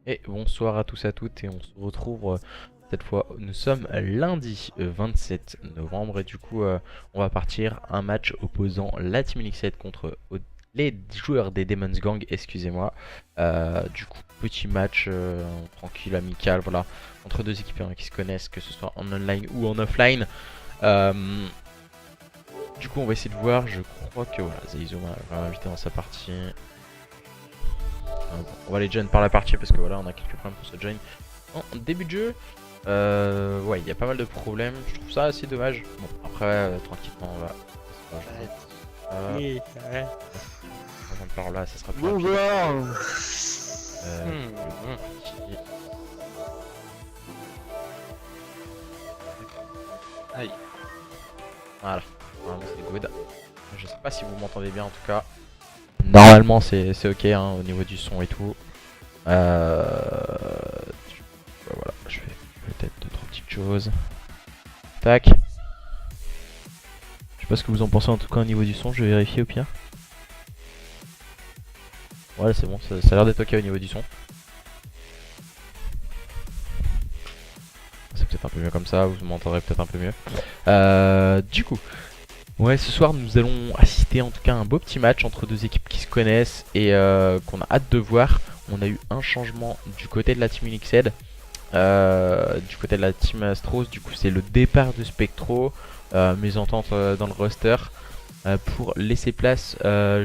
Et bonsoir à tous et à toutes, et on se retrouve cette fois, nous sommes lundi 27 novembre et du coup on va partir un match opposant la Team Elixir contre les joueurs des Demon's Gang, excusez-moi. Du coup petit match tranquille, amical, voilà, entre deux équipes qui se connaissent, que ce soit en online ou en offline. Du coup on va essayer de voir, je crois que voilà, Zaizo m'a invité dans sa partie. On va les join par la partie parce que voilà, on a quelques problèmes pour se join en début de jeu. Ouais, il y a pas mal de problèmes. Je trouve ça assez dommage. Bon, après, tranquillement, on va. Par là, ça sera plus rapide. Aïe. Voilà, c'est good. Je sais pas si vous m'entendez bien en tout cas. Normalement, c'est ok hein, au niveau du son et tout. Voilà, je fais peut-être 2-3 petites choses. Tac. Je sais pas ce que vous en pensez en tout cas au niveau du son, je vais vérifier au pire. Ouais, c'est bon, ça a l'air d'être ok au niveau du son. C'est peut-être un peu mieux comme ça, vous m'entendrez peut-être un peu mieux. Du coup, ouais, ce soir nous allons assister en tout cas à un beau petit match entre deux équipes qui se connaissent et qu'on a hâte de voir. On a eu un changement du côté de la Team Elixir. Du côté de la Team Astros, du coup c'est le départ de Spectro, mésentente dans le roster, pour laisser place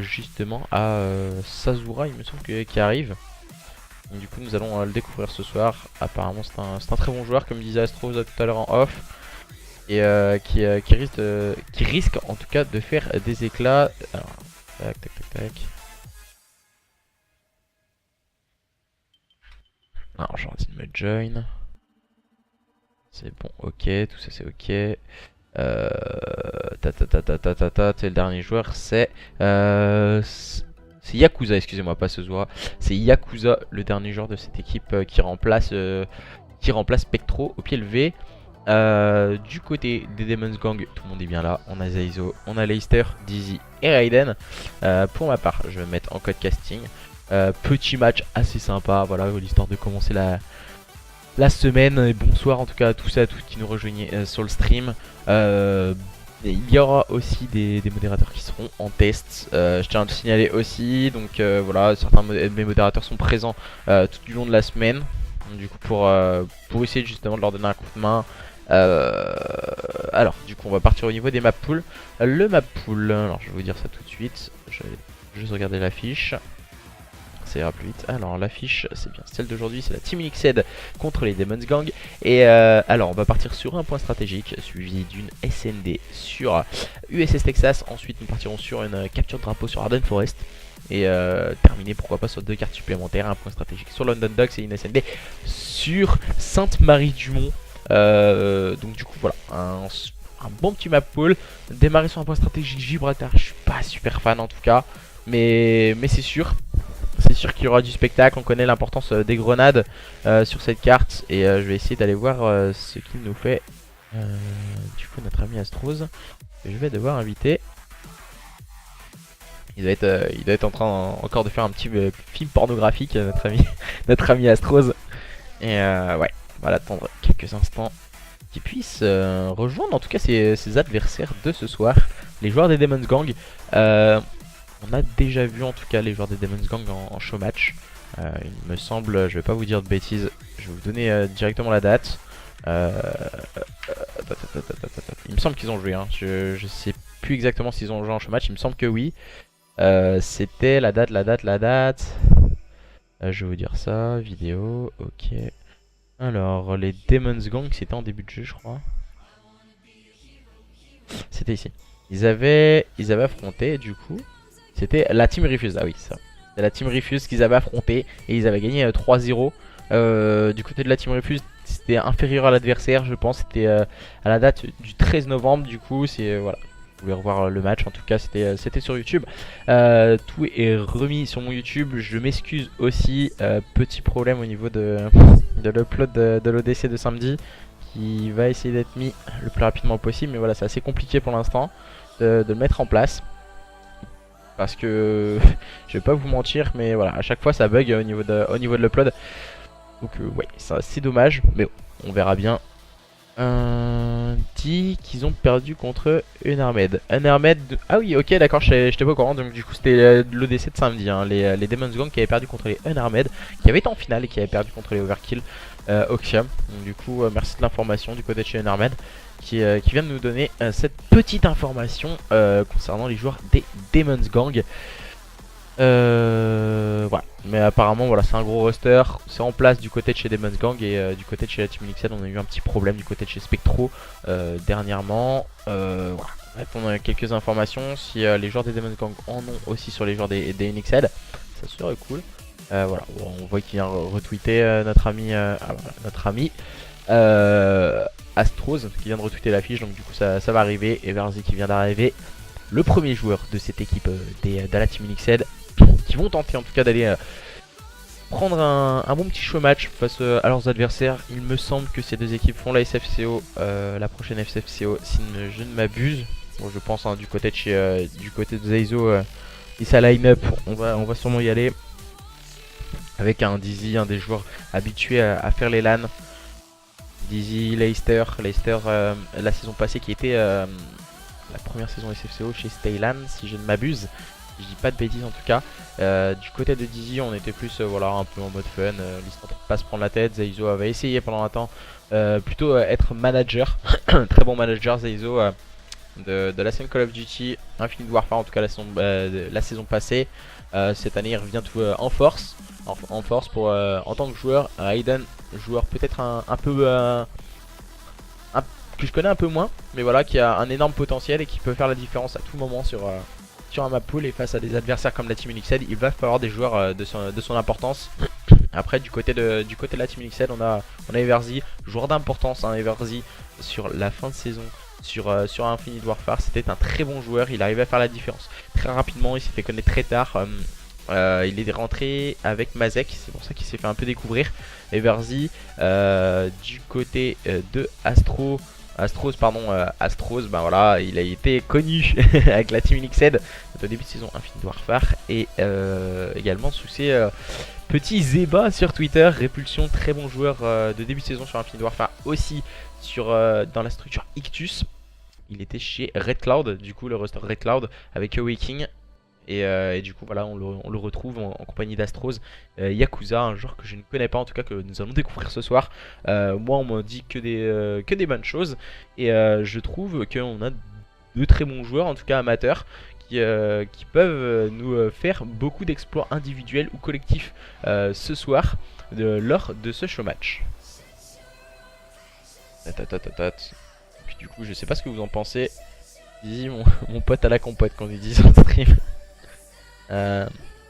justement à Sazura, il me semble qui arrive. Donc du coup nous allons le découvrir ce soir. Apparemment c'est un très bon joueur comme disait Astros tout à l'heure en off. Et qui risque en tout cas de faire des éclats. Alors, tac tac tac tac. Alors j'ai envie de me join. C'est bon, ok, tout ça c'est ok. Le dernier joueur c'est Yakuza, excusez-moi, pas Sezua. C'est Yakuza, le dernier joueur de cette équipe qui remplace Spectro au pied levé. Du côté des Demon's Gang, tout le monde est bien là. On a Zaizo, on a Leicester, Dizzy et Raiden. Pour ma part, je vais mettre en code casting. Petit match assez sympa, voilà, l'histoire de commencer la semaine. Et bonsoir en tout cas à tous et à toutes qui nous rejoignent sur le stream. Il y aura aussi des modérateurs qui seront en test. Je tiens à le signaler aussi. Donc voilà, certains de mes modérateurs sont présents tout du long de la semaine. Donc, du coup pour essayer justement de leur donner un coup de main. Alors du coup on va partir au niveau des map pools. Le map pool, alors je vais vous dire ça tout de suite. Je vais juste regarder l'affiche. Ça ira plus vite. Alors l'affiche c'est bien celle d'aujourd'hui, c'est la Team Elixir contre les Demon's Gang. Et alors on va partir sur un point stratégique suivi d'une SND sur USS Texas. Ensuite nous partirons sur une capture de drapeau sur Arden Forest. Et terminer pourquoi pas sur 2 cartes supplémentaires, un point stratégique sur London Docks et une SND sur Sainte-Marie-du-Mont. Donc du coup voilà, un bon petit map pool. Démarrer sur un point stratégique Gibraltar, je suis pas super fan en tout cas. Mais c'est sûr. C'est sûr qu'il y aura du spectacle, on connaît l'importance des grenades sur cette carte. Et je vais essayer d'aller voir ce qu'il nous fait du coup notre ami Astros. Je vais devoir inviter. Il doit être en train encore de faire un petit film pornographique, notre ami Astros. Et ouais, on va l'attendre quelques instants qu'il puisse rejoindre en tout cas ses adversaires de ce soir, les joueurs des Demon's Gang. On a déjà vu en tout cas les joueurs des Demon's Gang en show match. Il me semble, je vais pas vous dire de bêtises, je vais vous donner directement la date. Il me semble qu'ils ont joué, hein. Je sais plus exactement s'ils ont joué en show match, il me semble que oui. C'était la date. Je vais vous dire ça, vidéo, ok. Alors les Demon's Gang c'était en début de jeu je crois. C'était ici. Ils avaient affronté du coup. C'était la Team Refuse, ah oui ça. C'est la Team Refuse qu'ils avaient affronté et ils avaient gagné 3-0. Du côté de la Team Refuse c'était inférieur à l'adversaire je pense. C'était à la date du 13 novembre du coup c'est voilà. Vous pouvez revoir le match, en tout cas c'était sur YouTube. Tout est remis sur mon YouTube, je m'excuse aussi. Petit problème au niveau de l'upload de l'ODC de samedi qui va essayer d'être mis le plus rapidement possible. Mais voilà, c'est assez compliqué pour l'instant de le mettre en place. Parce que je vais pas vous mentir, mais voilà, à chaque fois ça bug au niveau de l'upload. Donc ouais, c'est dommage, mais bon, on verra bien. Dit qu'ils ont perdu contre Unarmed. Ah oui, ok, d'accord, j'étais pas au courant. Donc du coup c'était l'ODC de samedi, hein, les Demon's Gang qui avaient perdu contre les Unarmed, qui avaient été en finale et qui avaient perdu contre les Overkill Oxium. Donc du coup merci de l'information du côté de chez Unarmed qui vient de nous donner cette petite information concernant les joueurs des Demon's Gang. Voilà, mais apparemment voilà, c'est un gros roster, c'est en place du côté de chez Demon's Gang et du côté de chez la Team Unixed on a eu un petit problème du côté de chez Spectro dernièrement. Voilà, bref, on a quelques informations, si les joueurs des Demon's Gang en ont aussi sur les joueurs des Unixed, ça serait cool. Voilà, bon, on voit qu'il vient retweeter notre ami Astros qui vient de retweeter l'affiche, donc du coup ça va arriver, et Verzi qui vient d'arriver, le premier joueur de cette équipe de la Team Unixed, qui vont tenter en tout cas d'aller prendre un bon petit show match face à leurs adversaires. Il me semble que ces deux équipes font la SFCO, la prochaine SFCO si je ne m'abuse. Bon, je pense hein, du côté de Zeizo, et sa line-up, on va sûrement y aller avec un Dizzy, un des joueurs habitués à faire les LAN. Dizzy, Leicester, la saison passée qui était la première saison SFCO chez Staylan si je ne m'abuse. Je dis pas de bêtises en tout cas. Du côté de Dizzy on était plus voilà, un peu en mode fun, l'histoire de pas se prendre la tête. Zeizo avait essayé pendant un temps plutôt être manager. Très bon manager Zeizo de la scène Call of Duty Infinite Warfare, en tout cas la saison passée. Cette année il revient tout, en force pour en tant que joueur. Raiden, joueur peut-être un peu que je connais un peu moins, mais voilà, qui a un énorme potentiel et qui peut faire la différence à tout moment sur un map pool, et face à des adversaires comme la Team Unixed, il va falloir des joueurs de son importance. Après du côté de la Team Unixed, on a Everzy, joueur d'importance, hein, Everzy sur la fin de saison sur Infinite Warfare, c'était un très bon joueur, il arrivait à faire la différence très rapidement, il s'est fait connaître très tard. Il est rentré avec Mazek, c'est pour ça qu'il s'est fait un peu découvrir. Everzy du côté de Astros, ben voilà, il a été connu avec la Team Unixed au début de saison Infinite Warfare, et également sous ses petits ébats sur Twitter. Répulsion, très bon joueur de début de saison sur Infinite Warfare, aussi dans la structure Ictus. Il était chez Red Cloud, du coup le roster Red Cloud avec Awaking. Et du coup voilà, on le retrouve en compagnie d'Astros. Yakuza, un joueur que je ne connais pas, en tout cas que nous allons découvrir ce soir. Moi on m'a dit que des bonnes choses, et je trouve qu'on a de très bons joueurs, en tout cas amateurs, qui peuvent nous faire beaucoup d'exploits individuels ou collectifs ce soir lors de ce show match. Puis du coup je sais pas ce que vous en pensez. Dis mon pote à la compote qu'on lui dit sur le stream.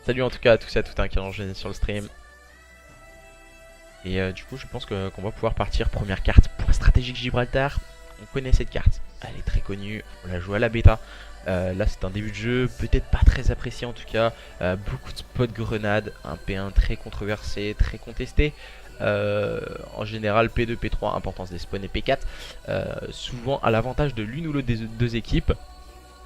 Salut en tout cas à tous et à toutes qui ont enchaîné sur le stream. Et du coup je pense qu'on va pouvoir partir. Première carte, point stratégique Gibraltar. On connaît cette carte, elle est très connue, on l'a joué à la bêta. Là c'est un début de jeu, peut-être pas très apprécié en tout cas. Beaucoup de spots grenades, un P1 très controversé, très contesté. En général P2, P3, importance des spawns, et P4 souvent à l'avantage de l'une ou l'autre des deux équipes.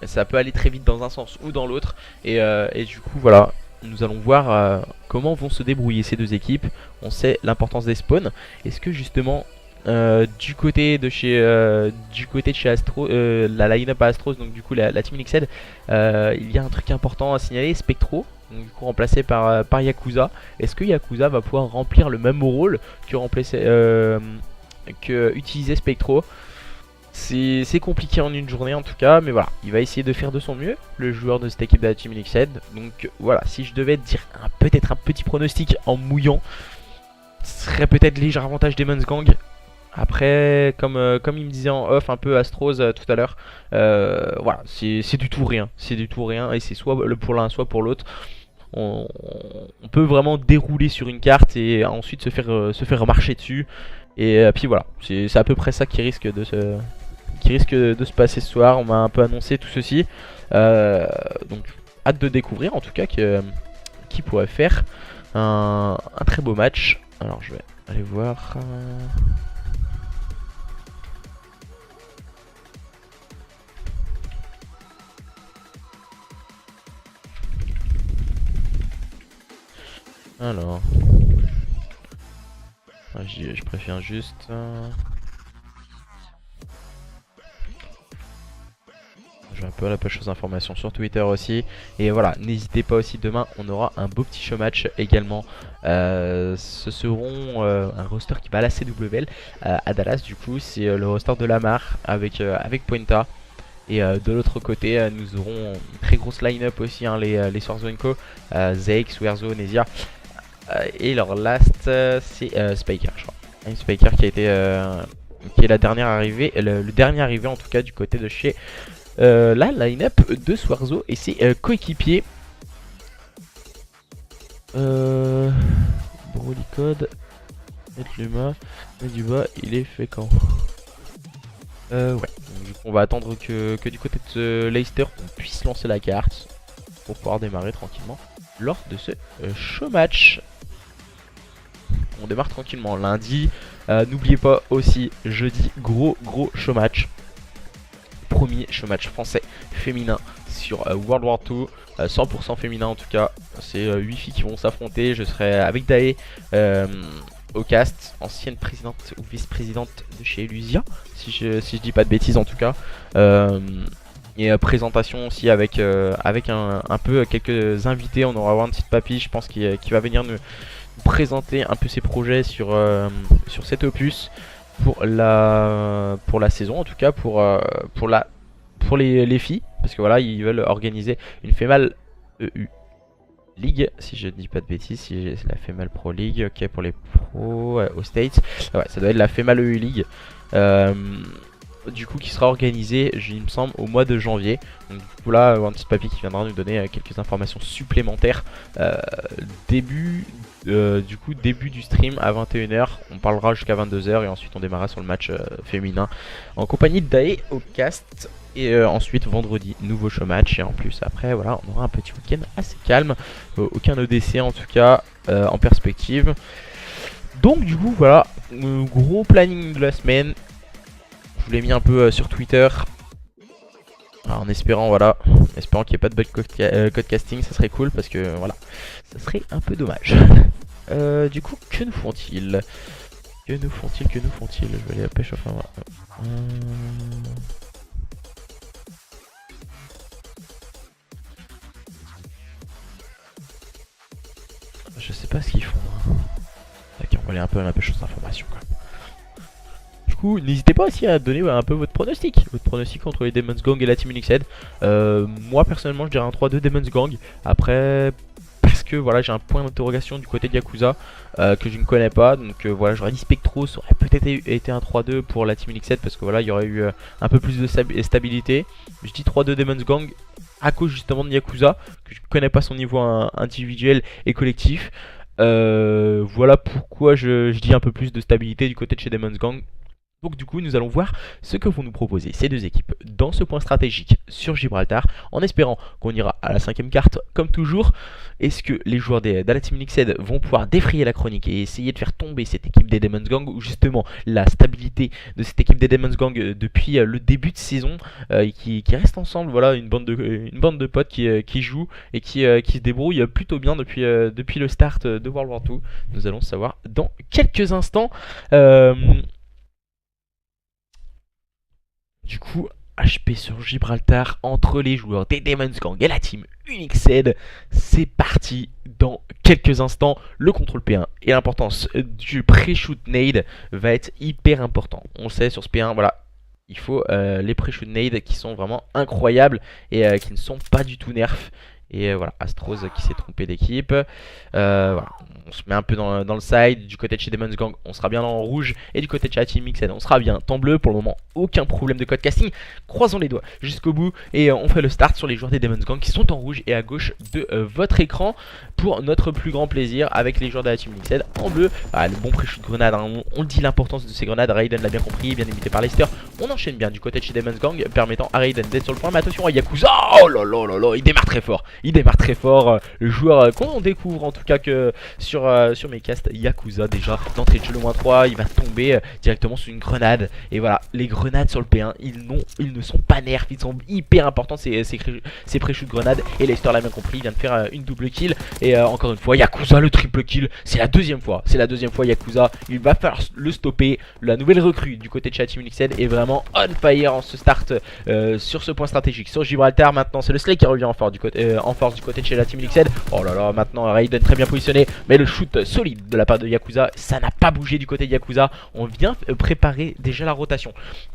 Ça peut aller très vite dans un sens ou dans l'autre, et du coup voilà, nous allons voir comment vont se débrouiller ces deux équipes. On sait l'importance des spawns. Est-ce que justement du côté de chez Astro, la line-up à Astros, donc du coup la Team Unixed, il y a un truc important à signaler, Spectro, donc du coup remplacé par Yakuza. Est-ce que Yakuza va pouvoir remplir le même rôle que utilisait Spectro? C'est compliqué en une journée en tout cas, mais voilà, il va essayer de faire de son mieux, le joueur de cette équipe de la Team Unixed. Donc voilà, si je devais dire peut-être un petit pronostic en mouillant, ce serait peut-être léger avantage Demon's Gang. Après, comme il me disait en off un peu Astros tout à l'heure, voilà, c'est du tout rien, et c'est soit pour l'un soit pour l'autre. On peut vraiment dérouler sur une carte et ensuite se faire marcher dessus, et puis voilà, c'est à peu près ça qui risque de se passer ce soir. On m'a un peu annoncé tout ceci, donc hâte de découvrir en tout cas qui pourrait faire un très beau match. Alors je vais aller voir. Alors, je préfère juste... J'ai un peu la pêche aux informations sur Twitter aussi. Et voilà, n'hésitez pas aussi, demain on aura un beau petit show match également. Ce seront un roster qui va à la CWL à Dallas. Du coup c'est le roster de Lamar avec Puenta. Et de l'autre côté nous aurons une très grosse line-up aussi, hein, les Swarzonko, Zex, Werzo, Nesia. Et leur last c'est Spiker, je crois. Spiker qui a été... qui est la dernière arrivée, le dernier arrivé en tout cas du côté de chez la line-up de Swarzo et ses coéquipiers. Brolycode, Luma, Mediba, il est fait quand ouais, donc, du coup, on va attendre que du côté de Leicester on puisse lancer la carte pour pouvoir démarrer tranquillement lors de ce show match. On démarre tranquillement lundi. N'oubliez pas aussi jeudi, gros show match. Premier show match français féminin sur World War 2, 100% féminin en tout cas. C'est 8 filles qui vont s'affronter. Je serai avec Dae au cast, ancienne présidente ou vice-présidente de chez Elusia, si je dis pas de bêtises en tout cas. Et présentation aussi avec un peu quelques invités. On aura une petite papy, je pense, qui va venir nous présenter un peu ses projets sur cet opus pour la saison, en tout cas pour les filles, parce que voilà, ils veulent organiser une Female EU League, si je dis pas de bêtises, si c'est la Female Pro League, ok, pour les pros aux States. Ouais, ça doit être la Female EU League. Du coup qui sera organisé, il me semble, au mois de janvier. Donc du coup là, un petit papy qui viendra nous donner quelques informations supplémentaires. Début du stream à 21 h, on parlera jusqu'à 22 h et ensuite on démarrera sur le match féminin en compagnie de Dae au cast. Et ensuite vendredi, nouveau show match. Et en plus après voilà, on aura un petit week-end assez calme, aucun EDC en tout cas en perspective. Donc du coup voilà, gros planning de la semaine. Je vous l'ai mis un peu sur Twitter. Alors, en espérant voilà, qu'il n'y ait pas de bug code casting, ça serait cool parce que voilà, ça serait un peu dommage. Du coup, que nous font-ils? Je vais aller à pêche, enfin voilà. Je sais pas ce qu'ils font. Ok, on va aller un peu à la pêche aux informations quoi. Du coup, n'hésitez pas aussi à donner un peu votre pronostic entre les Demon's Gang et la Team Unixed. Moi personnellement je dirais un 3-2 Demon's Gang. Après, parce que voilà, j'ai un point d'interrogation du côté de Yakuza que je ne connais pas. Donc voilà, j'aurais dit Spectro, ça aurait peut-être été un 3-2 pour la Team Unixed parce que voilà, il y aurait eu un peu plus de stabilité. Je dis 3-2 Demon's Gang à cause justement de Yakuza, que je ne connais pas son niveau individuel et collectif. Voilà pourquoi je dis un peu plus de stabilité du côté de chez Demon's Gang. Donc du coup nous allons voir ce que vont nous proposer ces deux équipes dans ce point stratégique sur Gibraltar, en espérant qu'on ira à la 5ème carte comme toujours. Est-ce que les joueurs de la Team Unixed vont pouvoir défrayer la chronique et essayer de faire tomber cette équipe des Demon's Gang, ou justement la stabilité de cette équipe des Demon's Gang depuis le début de saison, qui reste ensemble, voilà, une bande de potes qui jouent et qui se débrouillent plutôt bien depuis le start de World War 2. Nous allons savoir dans quelques instants. Du coup, HP sur Gibraltar entre les joueurs des Demon's Gang et la Team Unixed. C'est parti dans quelques instants. Le contrôle P1 et l'importance du pré-shoot nade va être hyper important. On le sait sur ce P1, voilà. Il faut les pré-shoot nade qui sont vraiment incroyables et qui ne sont pas du tout nerfs. Et voilà, Astros qui s'est trompé d'équipe. Voilà, on se met un peu dans le side. Du côté de chez Demon's Gang, on sera bien en rouge. Et du côté de chez la Team Unixed, on sera bien en bleu. Pour le moment, aucun problème de code casting. Croisons les doigts jusqu'au bout. Et on fait le start sur les joueurs des Demon's Gang qui sont en rouge et à gauche de votre écran. Pour notre plus grand plaisir, avec les joueurs de la Team Unixed en bleu. Ah, le bon pré-shoot de grenade, hein. On dit l'importance de ces grenades. Raiden l'a bien compris, bien imité par Leicester. On enchaîne bien du côté de chez Demon's Gang, permettant à Raiden d'être sur le point. Mais attention à Yakuza. Oh là là là là, il démarre très fort. il démarre très fort. Le joueur qu'on découvre en tout cas que sur mes casts, Yakuza déjà d'entrée de jeu le -3, il va tomber directement sous une grenade. Et voilà, les grenades sur le P1, ils ne sont pas nerfs, ils sont hyper importants ces pré-shoot grenades. Et Leicester l'a bien compris, il vient de faire une double kill. Et encore une fois, Yakuza le triple kill, c'est la deuxième fois Yakuza, il va falloir le stopper. La nouvelle recrue du côté de chez la Team Liquid est vraiment on fire en ce start sur ce point stratégique. Sur Gibraltar maintenant, c'est le Slay qui revient en force du côté de chez la Team Liquid. Oh là là, maintenant Raiden très bien positionné, mais le shoot solide de la part de Yakuza, ça n'a pas bougé du côté de Yakuza. On vient préparer déjà la rotation.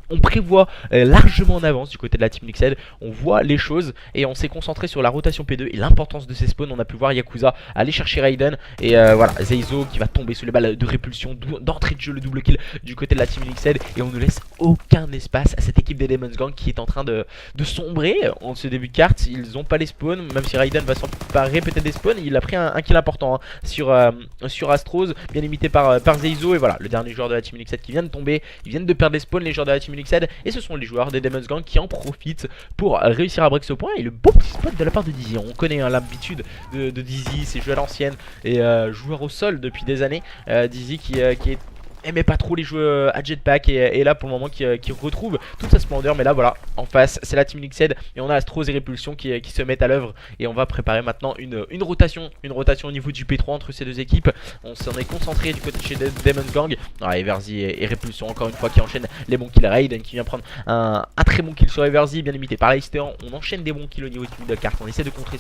On prévoit largement en avance du côté de la Team Liquid. On voit les choses et on s'est concentré sur la rotation P2 et l'importance de ces spawns. On a pu voir Yakuza aller chercher Raiden et voilà, Zeizo qui va tomber sous les balles de répulsion d'entrée de jeu, le double kill du côté de la Team Liquid. Et on ne laisse aucun espace à cette équipe des Demon's Gang qui est en train de sombrer en ce début de carte. Ils n'ont pas les spawns, même si Raiden va s'emparer peut-être des spawns. Il a pris un kill important sur Astros, bien limité par Zeizo. Et voilà, le dernier joueur de la Team Liquid qui vient de tomber. Ils viennent de perdre les spawns, les joueurs de la Team Liquid. Et ce sont les joueurs des Demon's Gang qui en profitent pour réussir à break ce point. Et le beau petit spot de la part de Dizzy. On connaît l'habitude de Dizzy, c'est joué à l'ancienne et joueur au sol depuis des années. Dizzy qui est aimait pas trop les jeux à jetpack et là pour le moment qui retrouve toute sa splendeur. Mais là voilà, en face c'est la Team Liquid et on a Astros et Répulsion qui se mettent à l'œuvre. Et on va préparer maintenant une rotation au niveau du P3 entre ces deux équipes. On s'en est concentré du côté de chez Demon's Gang. Everzy et Répulsion encore une fois qui enchaînent les bons kills. Raiden qui vient prendre un très bon kill sur Everzy, bien limité par Leicester. On enchaîne des bons kills au niveau du middle cart. On essaie de contrôler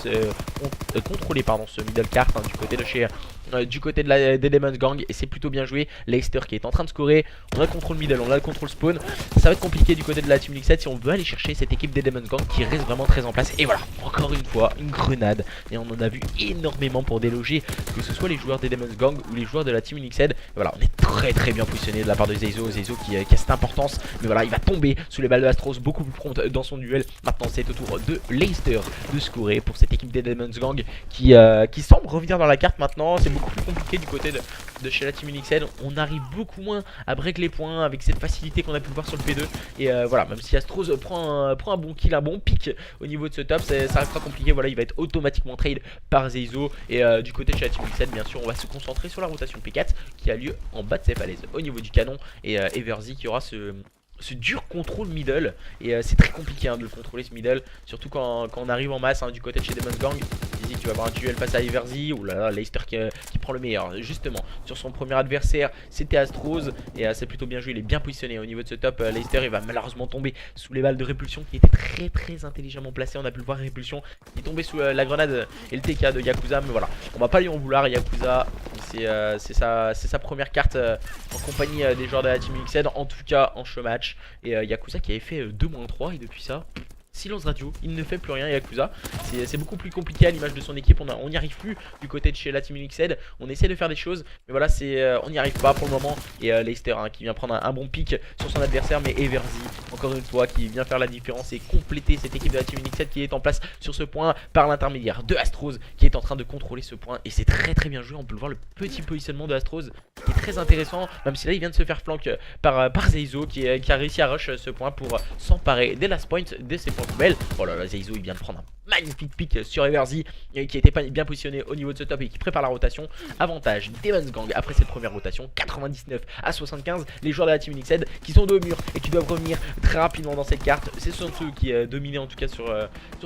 ce middle cart du côté de chez des Demon's Gang et c'est plutôt bien joué. Leicester qui est en train de scorer, on a le contrôle middle, on a le contrôle spawn. Ça va être compliqué du côté de la Team Liquid si on veut aller chercher cette équipe des Demon's Gang qui reste vraiment très en place. Et voilà, encore une fois, une grenade. Et on en a vu énormément pour déloger, que ce soit les joueurs des Demon's Gang ou les joueurs de la Team Liquid. Voilà, on est très bien positionné de la part de Zeizo qui a cette importance. Mais voilà, il va tomber sous les balles de Astros, beaucoup plus prompt dans son duel. Maintenant c'est au tour de Leicester de scorer pour cette équipe des Demon's Gang qui semble revenir dans la carte maintenant. C'est beaucoup plus compliqué du côté de chez la Team Liquid. On arrive beaucoup moins à break les points avec cette facilité qu'on a pu voir sur le P2. Et voilà, même si Astros prend un bon kill, un bon pick au niveau de ce top, ça restera compliqué. Voilà, il va être automatiquement trade par Zeizo. Et du côté de chez la Team Liquid, bien sûr, on va se concentrer sur la rotation P4 qui a lieu en bas de ces falaises au niveau du canon. Et Everzy qui aura ce dur contrôle middle. Et c'est très compliqué de le contrôler ce middle, surtout quand on arrive en masse du côté de chez Demon's Gang. Dizzy qui va avoir un duel face à Everzy. Ou là là, Leicester qui prend le meilleur. Justement, sur son premier adversaire, c'était Astros. Et c'est plutôt bien joué, il est bien positionné au niveau de ce top. Leicester il va malheureusement tomber sous les balles de Répulsion qui était très intelligemment placé. On a pu le voir, Répulsion qui est tombé sous la grenade et le TK de Yakuza. Mais voilà, on va pas lui en vouloir. Yakuza, c'est sa première carte en compagnie des joueurs de la Team Liquid, en tout cas en show match. Et Yakuza qui avait fait 2-3 et depuis ça, silence radio, il ne fait plus rien. Yakuza, c'est beaucoup plus compliqué à l'image de son équipe. On n'y arrive plus du côté de chez la Team Liquid. On essaie de faire des choses, mais voilà, on n'y arrive pas pour le moment. Et Leicester qui vient prendre un bon pick sur son adversaire, mais Everzy, encore une fois, qui vient faire la différence et compléter cette équipe de la Team Liquid qui est en place sur ce point par l'intermédiaire de Astros qui est en train de contrôler ce point. Et c'est très bien joué. On peut le voir, le petit positionnement de Astros qui est très intéressant, même si là il vient de se faire flank par Zeizo qui a réussi à rush ce point pour s'emparer des last points de ses points poubelles. Oh là là, Zeizo il vient de prendre un magnifique pick sur Everzy qui était bien positionné au niveau de ce top et qui prépare la rotation. Avantage Demon's Gang après cette première rotation, 99-75. Les joueurs de la Team Liquid qui sont dos au mur et qui doivent revenir très rapidement dans cette carte. Ce sont ceux qui dominaient en tout cas sur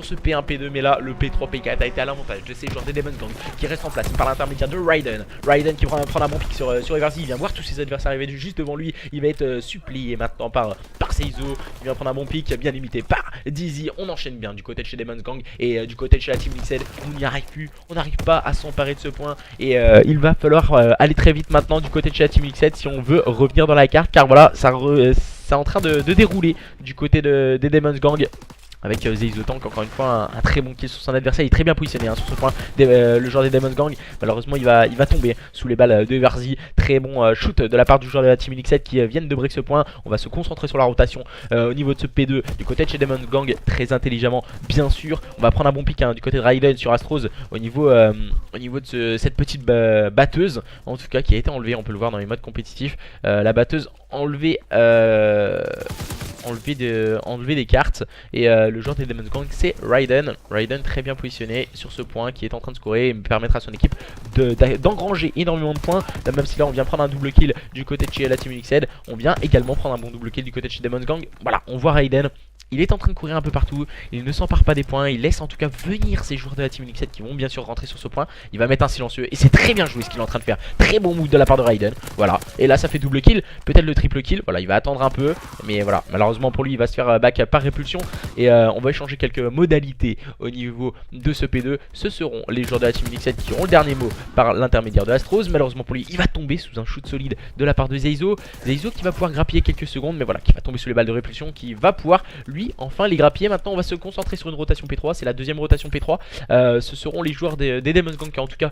ce P1, P2, mais là le P3, P4 a été à l'avantage de ces joueurs des Demon's Gang qui restent en place par l'intermédiaire de Raiden. Raiden qui prend un bon pick sur Everzy, il vient voir tous ses adversaires arriver juste devant lui. Il va être supplié maintenant par Zeizo, il vient prendre un bon pick bien limité par Dizzy. On enchaîne bien du côté de chez Demon's Gang. Et du côté de chez la Team Liquid, on n'y arrive plus, on n'arrive pas à s'emparer de ce point. Et il va falloir aller très vite maintenant du côté de chez la Team Liquid si on veut revenir dans la carte. Car voilà, ça est en train de dérouler du côté des Demon's Gang. Avec Zeizo Tank, encore une fois, un très bon kill sur son adversaire. Il est très bien positionné sur ce point. Le joueur des Demon's Gang, malheureusement, il va tomber sous les balles de Everzy. Très bon shoot de la part du joueur de la Team Liquid qui viennent de break ce point. On va se concentrer sur la rotation au niveau de ce P2 du côté de chez Demon's Gang, très intelligemment, bien sûr. On va prendre un bon pick du côté de Raiden sur Astros au niveau de cette petite batteuse, en tout cas, qui a été enlevée. On peut le voir dans les modes compétitifs. La batteuse enlevée enlever des cartes. Et le joueur des Demon's Gang, c'est Raiden. Raiden très bien positionné sur ce point, qui est en train de scorer et me permettre à son équipe d'engranger énormément de points. Même si là on vient prendre un double kill du côté de chez la Team Unixed, on vient également prendre un bon double kill du côté de chez Demon's Gang. Voilà, on voit Raiden. Il est en train de courir un peu partout, il ne s'empare pas des points, il laisse en tout cas venir ces joueurs de la Team Unixed qui vont bien sûr rentrer sur ce point. Il va mettre un silencieux et c'est très bien joué ce qu'il est en train de faire. Très bon move de la part de Raiden. Voilà, et là ça fait double kill, peut-être le triple kill. Voilà, il va attendre un peu, mais voilà, malheureusement pour lui il va se faire back par répulsion. Et on va échanger quelques modalités au niveau de ce P2. Ce seront les joueurs de la Team Unixed qui auront le dernier mot par l'intermédiaire de Astros. Malheureusement pour lui, il va tomber sous un shoot solide de la part de Zeizo. Zeizo qui va pouvoir grappiller quelques secondes, mais voilà, qui va tomber sous les balles de répulsion, qui va pouvoir lui enfin les grappiller. Maintenant on va se concentrer sur une rotation P3, c'est la deuxième rotation P3. Ce seront les joueurs des Demon's Gang qui en tout cas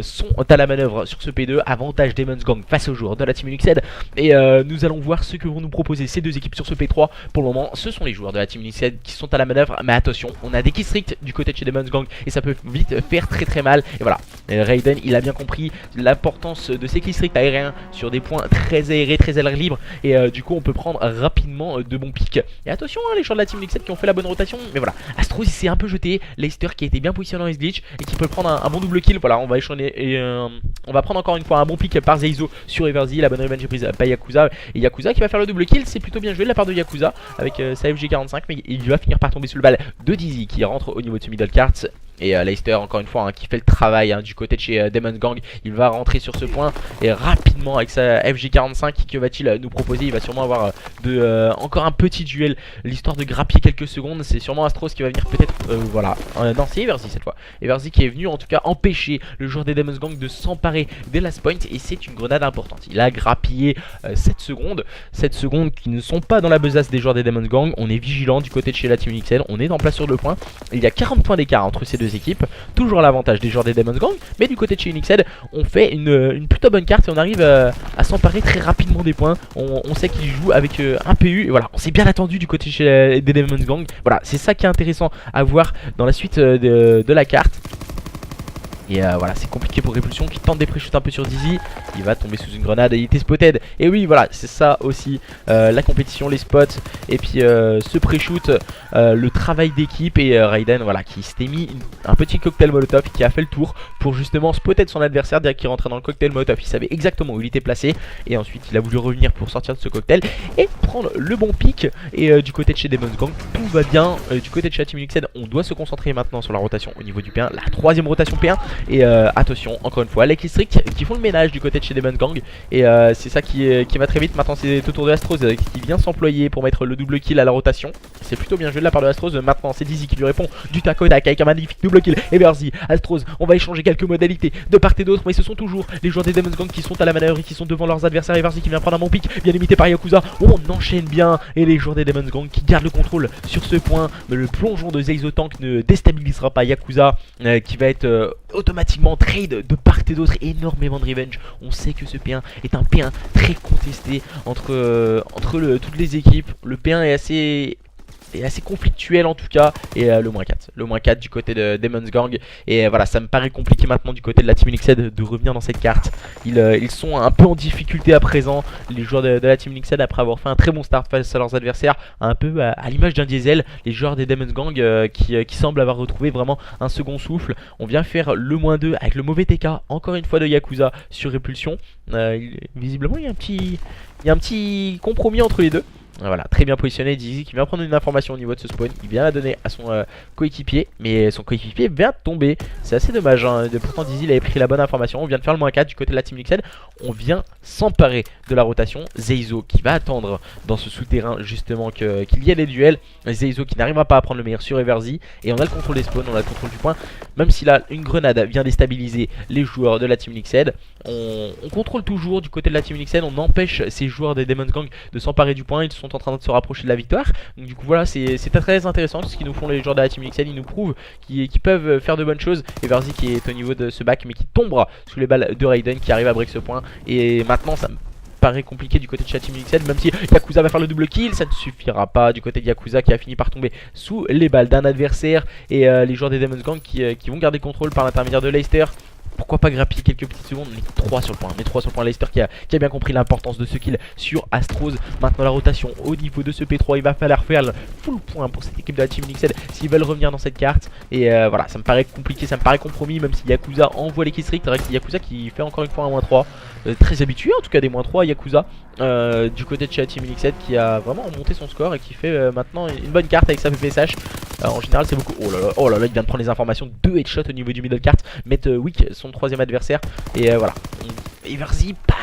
sont à la manœuvre sur ce P2. Avantage Demon's Gang face aux joueurs de la Team Unixed. Et nous allons voir ce que vont nous proposer ces deux équipes sur ce P3. Pour le moment ce sont les joueurs de la Team Unixed qui sont à la manœuvre, mais attention, on a des killstreaks du côté de chez Demon's Gang et ça peut vite faire très mal. Et voilà, Raiden il a bien compris l'importance de ces killstreaks aériens sur des points très aérés, très à l'air libre. Et du coup on peut prendre rapidement de bons pics. Et attention les joueurs de la Team Unixed qui ont fait la bonne rotation, mais voilà, Astros il s'est un peu jeté. Leicester qui a été bien positionné dans les glitch et qui peut prendre un bon double kill. Voilà, on va échanger et on va prendre encore une fois un bon pick par Zeizo sur Everzy. La bonne revenge est prise par Yakuza, et Yakuza qui va faire le double kill. C'est plutôt bien joué de la part de Yakuza avec sa FG45, mais il va finir par tomber sous le balle de Dizzy qui rentre au niveau de ce middle cart. Et Leicester encore une fois qui fait le travail du côté de chez Demon's Gang. Il va rentrer sur ce point et rapidement avec sa FG45, que va-t-il nous proposer? Il va sûrement avoir encore un petit duel, l'histoire de grappiller quelques secondes. C'est sûrement Astros qui va venir peut-être, voilà, non c'est Everzy cette fois. Everzy qui est venu en tout cas empêcher le joueur des Demon's Gang de s'emparer des last points, et c'est une grenade importante. Il a grappillé 7 secondes qui ne sont pas dans la besace des joueurs des Demon's Gang. On est vigilant du côté de chez la Team Unixed, on est en place sur 2 points. Il y a 40 points d'écart entre ces deux équipes, toujours à l'avantage des joueurs des Demon's Gang, mais du côté de chez Unixed on fait une plutôt bonne carte et on arrive à s'emparer très rapidement des points. On sait qu'il joue avec un PU et voilà, on s'est bien attendu du côté des Demon's Gang. Voilà, c'est ça qui est intéressant à voir dans la suite de la carte. Et voilà, c'est compliqué pour Répulsion qui tente des pré-shoots un peu sur Dizzy. Il va tomber sous une grenade et il était spotted. Et oui, voilà, c'est ça aussi, la compétition, les spots. Et puis ce pré-shoot, le travail d'équipe. Et Raiden, voilà, qui s'était mis un petit cocktail molotov, qui a fait le tour pour justement spotter son adversaire dès qu'il rentrait dans le cocktail molotov. Il savait exactement où il était placé. Et ensuite, il a voulu revenir pour sortir de ce cocktail et prendre le bon pic. Et du côté de chez Demon's Gang, tout va bien. Du côté de chez Team Unixed, on doit se concentrer maintenant sur la rotation au niveau du P1. La troisième rotation P1. Et attention, encore une fois, les killstreaks qui font le ménage du côté de chez Demon's Gang. Et c'est ça qui va très vite. Maintenant c'est au tour de Astros qui vient s'employer pour mettre le double kill à la rotation. C'est plutôt bien joué de la part de Astros. Maintenant c'est Dizzy qui lui répond du tac au tac avec un magnifique double kill. Et Everzy, Astros, on va échanger quelques modalités de part et d'autre, mais ce sont toujours les joueurs des Demon's Gang qui sont à la manœuvre et qui sont devant leurs adversaires. Everzy qui vient prendre un bon pic, bien limité par Yakuza. On enchaîne bien et les joueurs des Demon's Gang qui gardent le contrôle sur ce point. Mais le plongeon de Zeizo Tank ne déstabilisera pas Yakuza, qui va être automatiquement trade de part et d'autre. Énormément de revenge. On sait que ce P1 est un P1 très contesté entre toutes les équipes. Le P1 est assez conflictuel en tout cas. Et le -4 du côté de Demon's Gang. Et voilà, ça me paraît compliqué maintenant du côté de la Team Unixed de revenir dans cette carte. Ils sont un peu en difficulté à présent, les joueurs de la Team Unixed, après avoir fait un très bon start face à leurs adversaires. Un peu à l'image d'un diesel, les joueurs des Demon's Gang qui semblent avoir retrouvé vraiment un second souffle. On vient faire le -2 avec le mauvais TK encore une fois de Yakuza sur Répulsion. Visiblement il y a un petit compromis entre les deux. Voilà, très bien positionné. Dizzy qui vient prendre une information au niveau de ce spawn. Il vient la donner à son coéquipier, mais son coéquipier vient de tomber. C'est assez dommage, hein. Pourtant Dizzy il avait pris la bonne information. On vient de faire le -4 du côté de la Team Unixed. On vient s'emparer de la rotation. Zeizo qui va attendre dans ce souterrain justement qu'il y ait des duels. Zeizo qui n'arrivera pas à prendre le meilleur sur Everzy. Et on a le contrôle des spawns, on a le contrôle du point. Même si là une grenade vient déstabiliser les joueurs de la Team Unixed, on contrôle toujours du côté de la Team Unixed. On empêche ces joueurs des Demon's Gang de s'emparer du point. Ils sont en train de se rapprocher de la victoire. Donc du coup voilà, c'est très intéressant ce qu'ils nous font les joueurs de la Team Unixed. Ils nous prouvent qu'ils peuvent faire de bonnes choses. Everzy qui est au niveau de ce back, mais qui tombera sous les balles de Raiden, qui arrive à break ce point. Et maintenant ça me paraît compliqué du côté de Team Unixed, même si Yakuza va faire le double kill, ça ne suffira pas du côté de Yakuza qui a fini par tomber sous les balles d'un adversaire. Et les joueurs des Demon's Gang qui vont garder le contrôle par l'intermédiaire de Leicester pourquoi pas grappiller quelques petites secondes. On est 3 sur le point, on est 3 sur le point. Leicester qui a bien compris l'importance de ce kill sur Astros. Maintenant la rotation au niveau de ce P3, il va falloir faire le full point pour cette équipe de la Team Liquid s'ils veulent revenir dans cette carte. Et voilà, ça me paraît compliqué, ça me paraît compromis, même si Yakuza envoie les killstreaks. C'est vrai que Yakuza qui fait encore une fois un -3, très habitué en tout cas des -3 Yakuza, du côté de chez la Team Liquid qui a vraiment remonté son score et qui fait maintenant une bonne carte avec sa PPSH. En général c'est beaucoup. Oh là là, il vient de prendre les informations. 2 headshots au niveau du middle cart. Mettre Wick son 3ème adversaire. Et voilà. Everzy, pas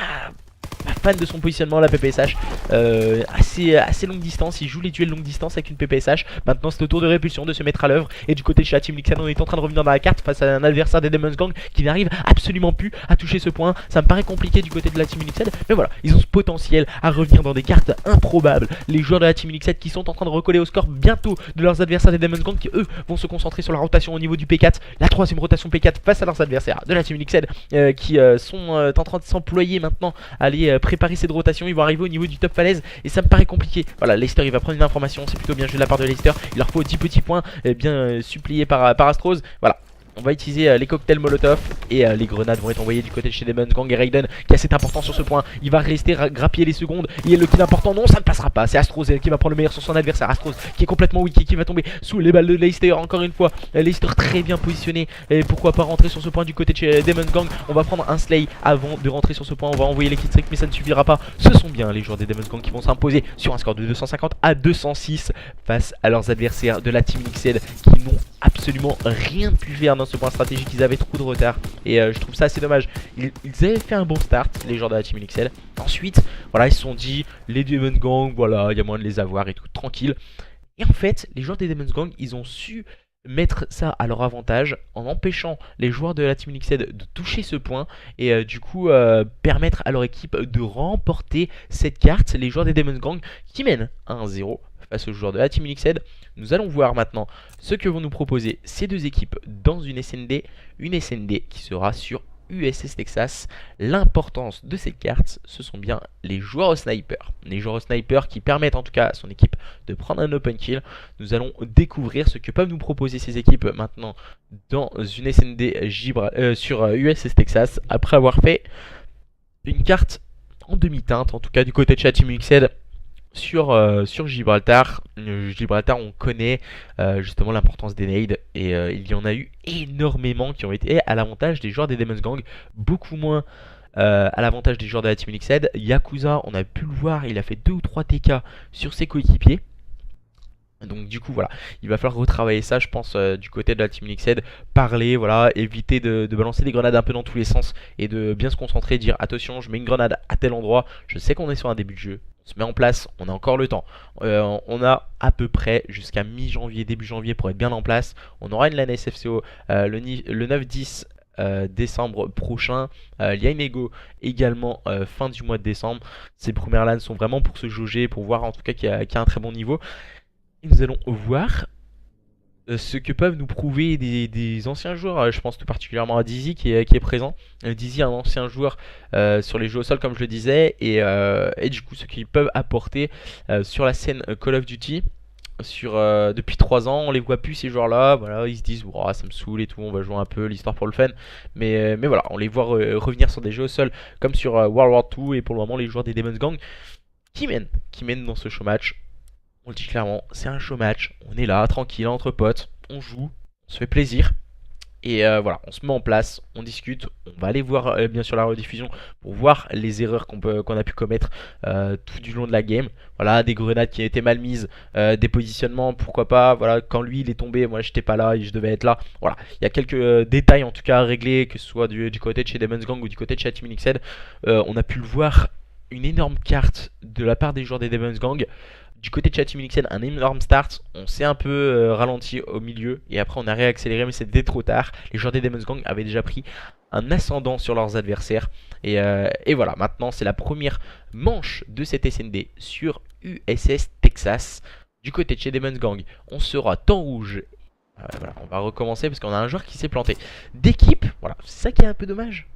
fan de son positionnement, la PPSH. Assez longue distance. Il joue les duels longue distance avec une PPSH. Maintenant c'est au tour de Répulsion de se mettre à l'œuvre. Et du côté de chez la Team Liquid, on est en train de revenir dans la carte face à un adversaire des Demon's Gang qui n'arrive absolument plus à toucher ce point. Ça me paraît compliqué du côté de la Team Liquid, mais voilà, ils ont ce potentiel à revenir dans des cartes improbables. Les joueurs de la Team Liquid qui sont en train de recoller au score bientôt de leurs adversaires des Demon's Gang, qui eux vont se concentrer sur la rotation au niveau du P4. La 3ème rotation P4 face à leurs adversaires de la Team Liquid qui sont en train de s'employer maintenant à aller préparer cette rotation. Ils vont arriver au niveau du top falaise et ça me paraît compliqué. Voilà, Leicester il va prendre une information, c'est plutôt bien joué de la part de Leicester. Il leur faut 10 petits points bien suppliés par Astros. Voilà. On va utiliser les cocktails Molotov et les grenades vont être envoyées du côté de chez Demon's Gang. Et Raiden qui a cet important sur ce point, il va rester grappiller les secondes. Il y a le kill important, non ça ne passera pas. C'est Astros qui va prendre le meilleur sur son adversaire. Astros qui est complètement weak et qui va tomber sous les balles de Leicester encore une fois. Leicester très bien positionné et pourquoi pas rentrer sur ce point du côté de chez Demon's Gang. On va prendre un slay avant de rentrer sur ce point. On va envoyer les killstreaks mais ça ne suffira pas. Ce sont bien les joueurs des Demon's Gang qui vont s'imposer sur un score de 250 à 206 face à leurs adversaires de la Team Liquid qui n'ont absolument rien pu faire dans ce point stratégique. Ils avaient trop de retard et je trouve ça assez dommage. Ils avaient fait un bon start, les joueurs de la Team Liquid. Ensuite voilà, ils se sont dit les Demon Gang, voilà, il y a moyen de les avoir et tout, tranquille. Et en fait les joueurs des Demon Gang, ils ont su mettre ça à leur avantage en empêchant les joueurs de la Team Liquid de toucher ce point et du coup permettre à leur équipe de remporter cette carte. Les joueurs des Demon Gang qui mènent 1-0 face aux joueurs de la Team Liquid. Nous allons voir maintenant ce que vont nous proposer ces deux équipes dans une SND qui sera sur USS Texas. L'importance de cette carte, ce sont bien les joueurs au sniper. Les joueurs au sniper qui permettent en tout cas à son équipe de prendre un open kill. Nous allons découvrir ce que peuvent nous proposer ces équipes maintenant dans une SND sur USS Texas après avoir fait une carte en demi-teinte, en tout cas du côté de chez Team Liquid. Sur Gibraltar. Gibraltar, on connaît justement l'importance des nades et il y en a eu énormément qui ont été à l'avantage des joueurs des Demon's Gang, beaucoup moins à l'avantage des joueurs de la Team Liquid. Yakuza, on a pu le voir, il a fait 2 ou 3 TK sur ses coéquipiers. Donc du coup voilà, il va falloir retravailler ça je pense du côté de la Team Liquid, parler, voilà, éviter de balancer des grenades un peu dans tous les sens et de bien se concentrer, dire attention je mets une grenade à tel endroit, je sais qu'on est sur un début de jeu, on se met en place, on a encore le temps, on a à peu près jusqu'à mi-janvier, début janvier pour être bien en place, on aura une LAN SFCO le 9-10 décembre prochain. Il y a une Ego également fin du mois de décembre. Ces premières LAN sont vraiment pour se jauger, pour voir en tout cas qu'il y a un très bon niveau. Et nous allons voir ce que peuvent nous prouver des anciens joueurs. Je pense tout particulièrement à Dizzy qui est présent. Dizzy, un ancien joueur sur les jeux au sol comme je le disais. Et du coup ce qu'ils peuvent apporter sur la scène Call of Duty. Depuis 3 ans, on les voit plus ces joueurs là, voilà, ils se disent oh, ça me saoule et tout, on va jouer un peu l'histoire pour le fun, mais voilà, on les voit revenir sur des jeux au sol comme sur World War 2 et pour le moment les joueurs des Demon's Gang qui mènent dans ce show match. On le dit clairement, c'est un show match, on est là tranquille entre potes, on joue, on se fait plaisir. Et voilà, on se met en place, on discute, on va aller voir bien sûr la rediffusion pour voir les erreurs qu'on a pu commettre tout du long de la game. Voilà, des grenades qui étaient mal mises, des positionnements, pourquoi pas. Voilà, quand lui il est tombé, moi j'étais pas là et je devais être là. Voilà, il y a quelques détails en tout cas à régler, que ce soit du côté de chez Demon's Gang ou du côté de chez Team Liquid. On a pu le voir, une énorme carte de la part des joueurs des Demon's Gang. Du côté de chez Team Liquid, un énorme start, on s'est un peu ralenti au milieu et après on a réaccéléré mais c'était trop tard. Les joueurs des Demon's Gang avaient déjà pris un ascendant sur leurs adversaires et voilà, maintenant c'est la première manche de cette SND sur USS Texas. Du côté de chez Demon's Gang, on sera temps rouge. Voilà, on va recommencer parce qu'on a un joueur qui s'est planté d'équipe, voilà, c'est ça qui est un peu dommage.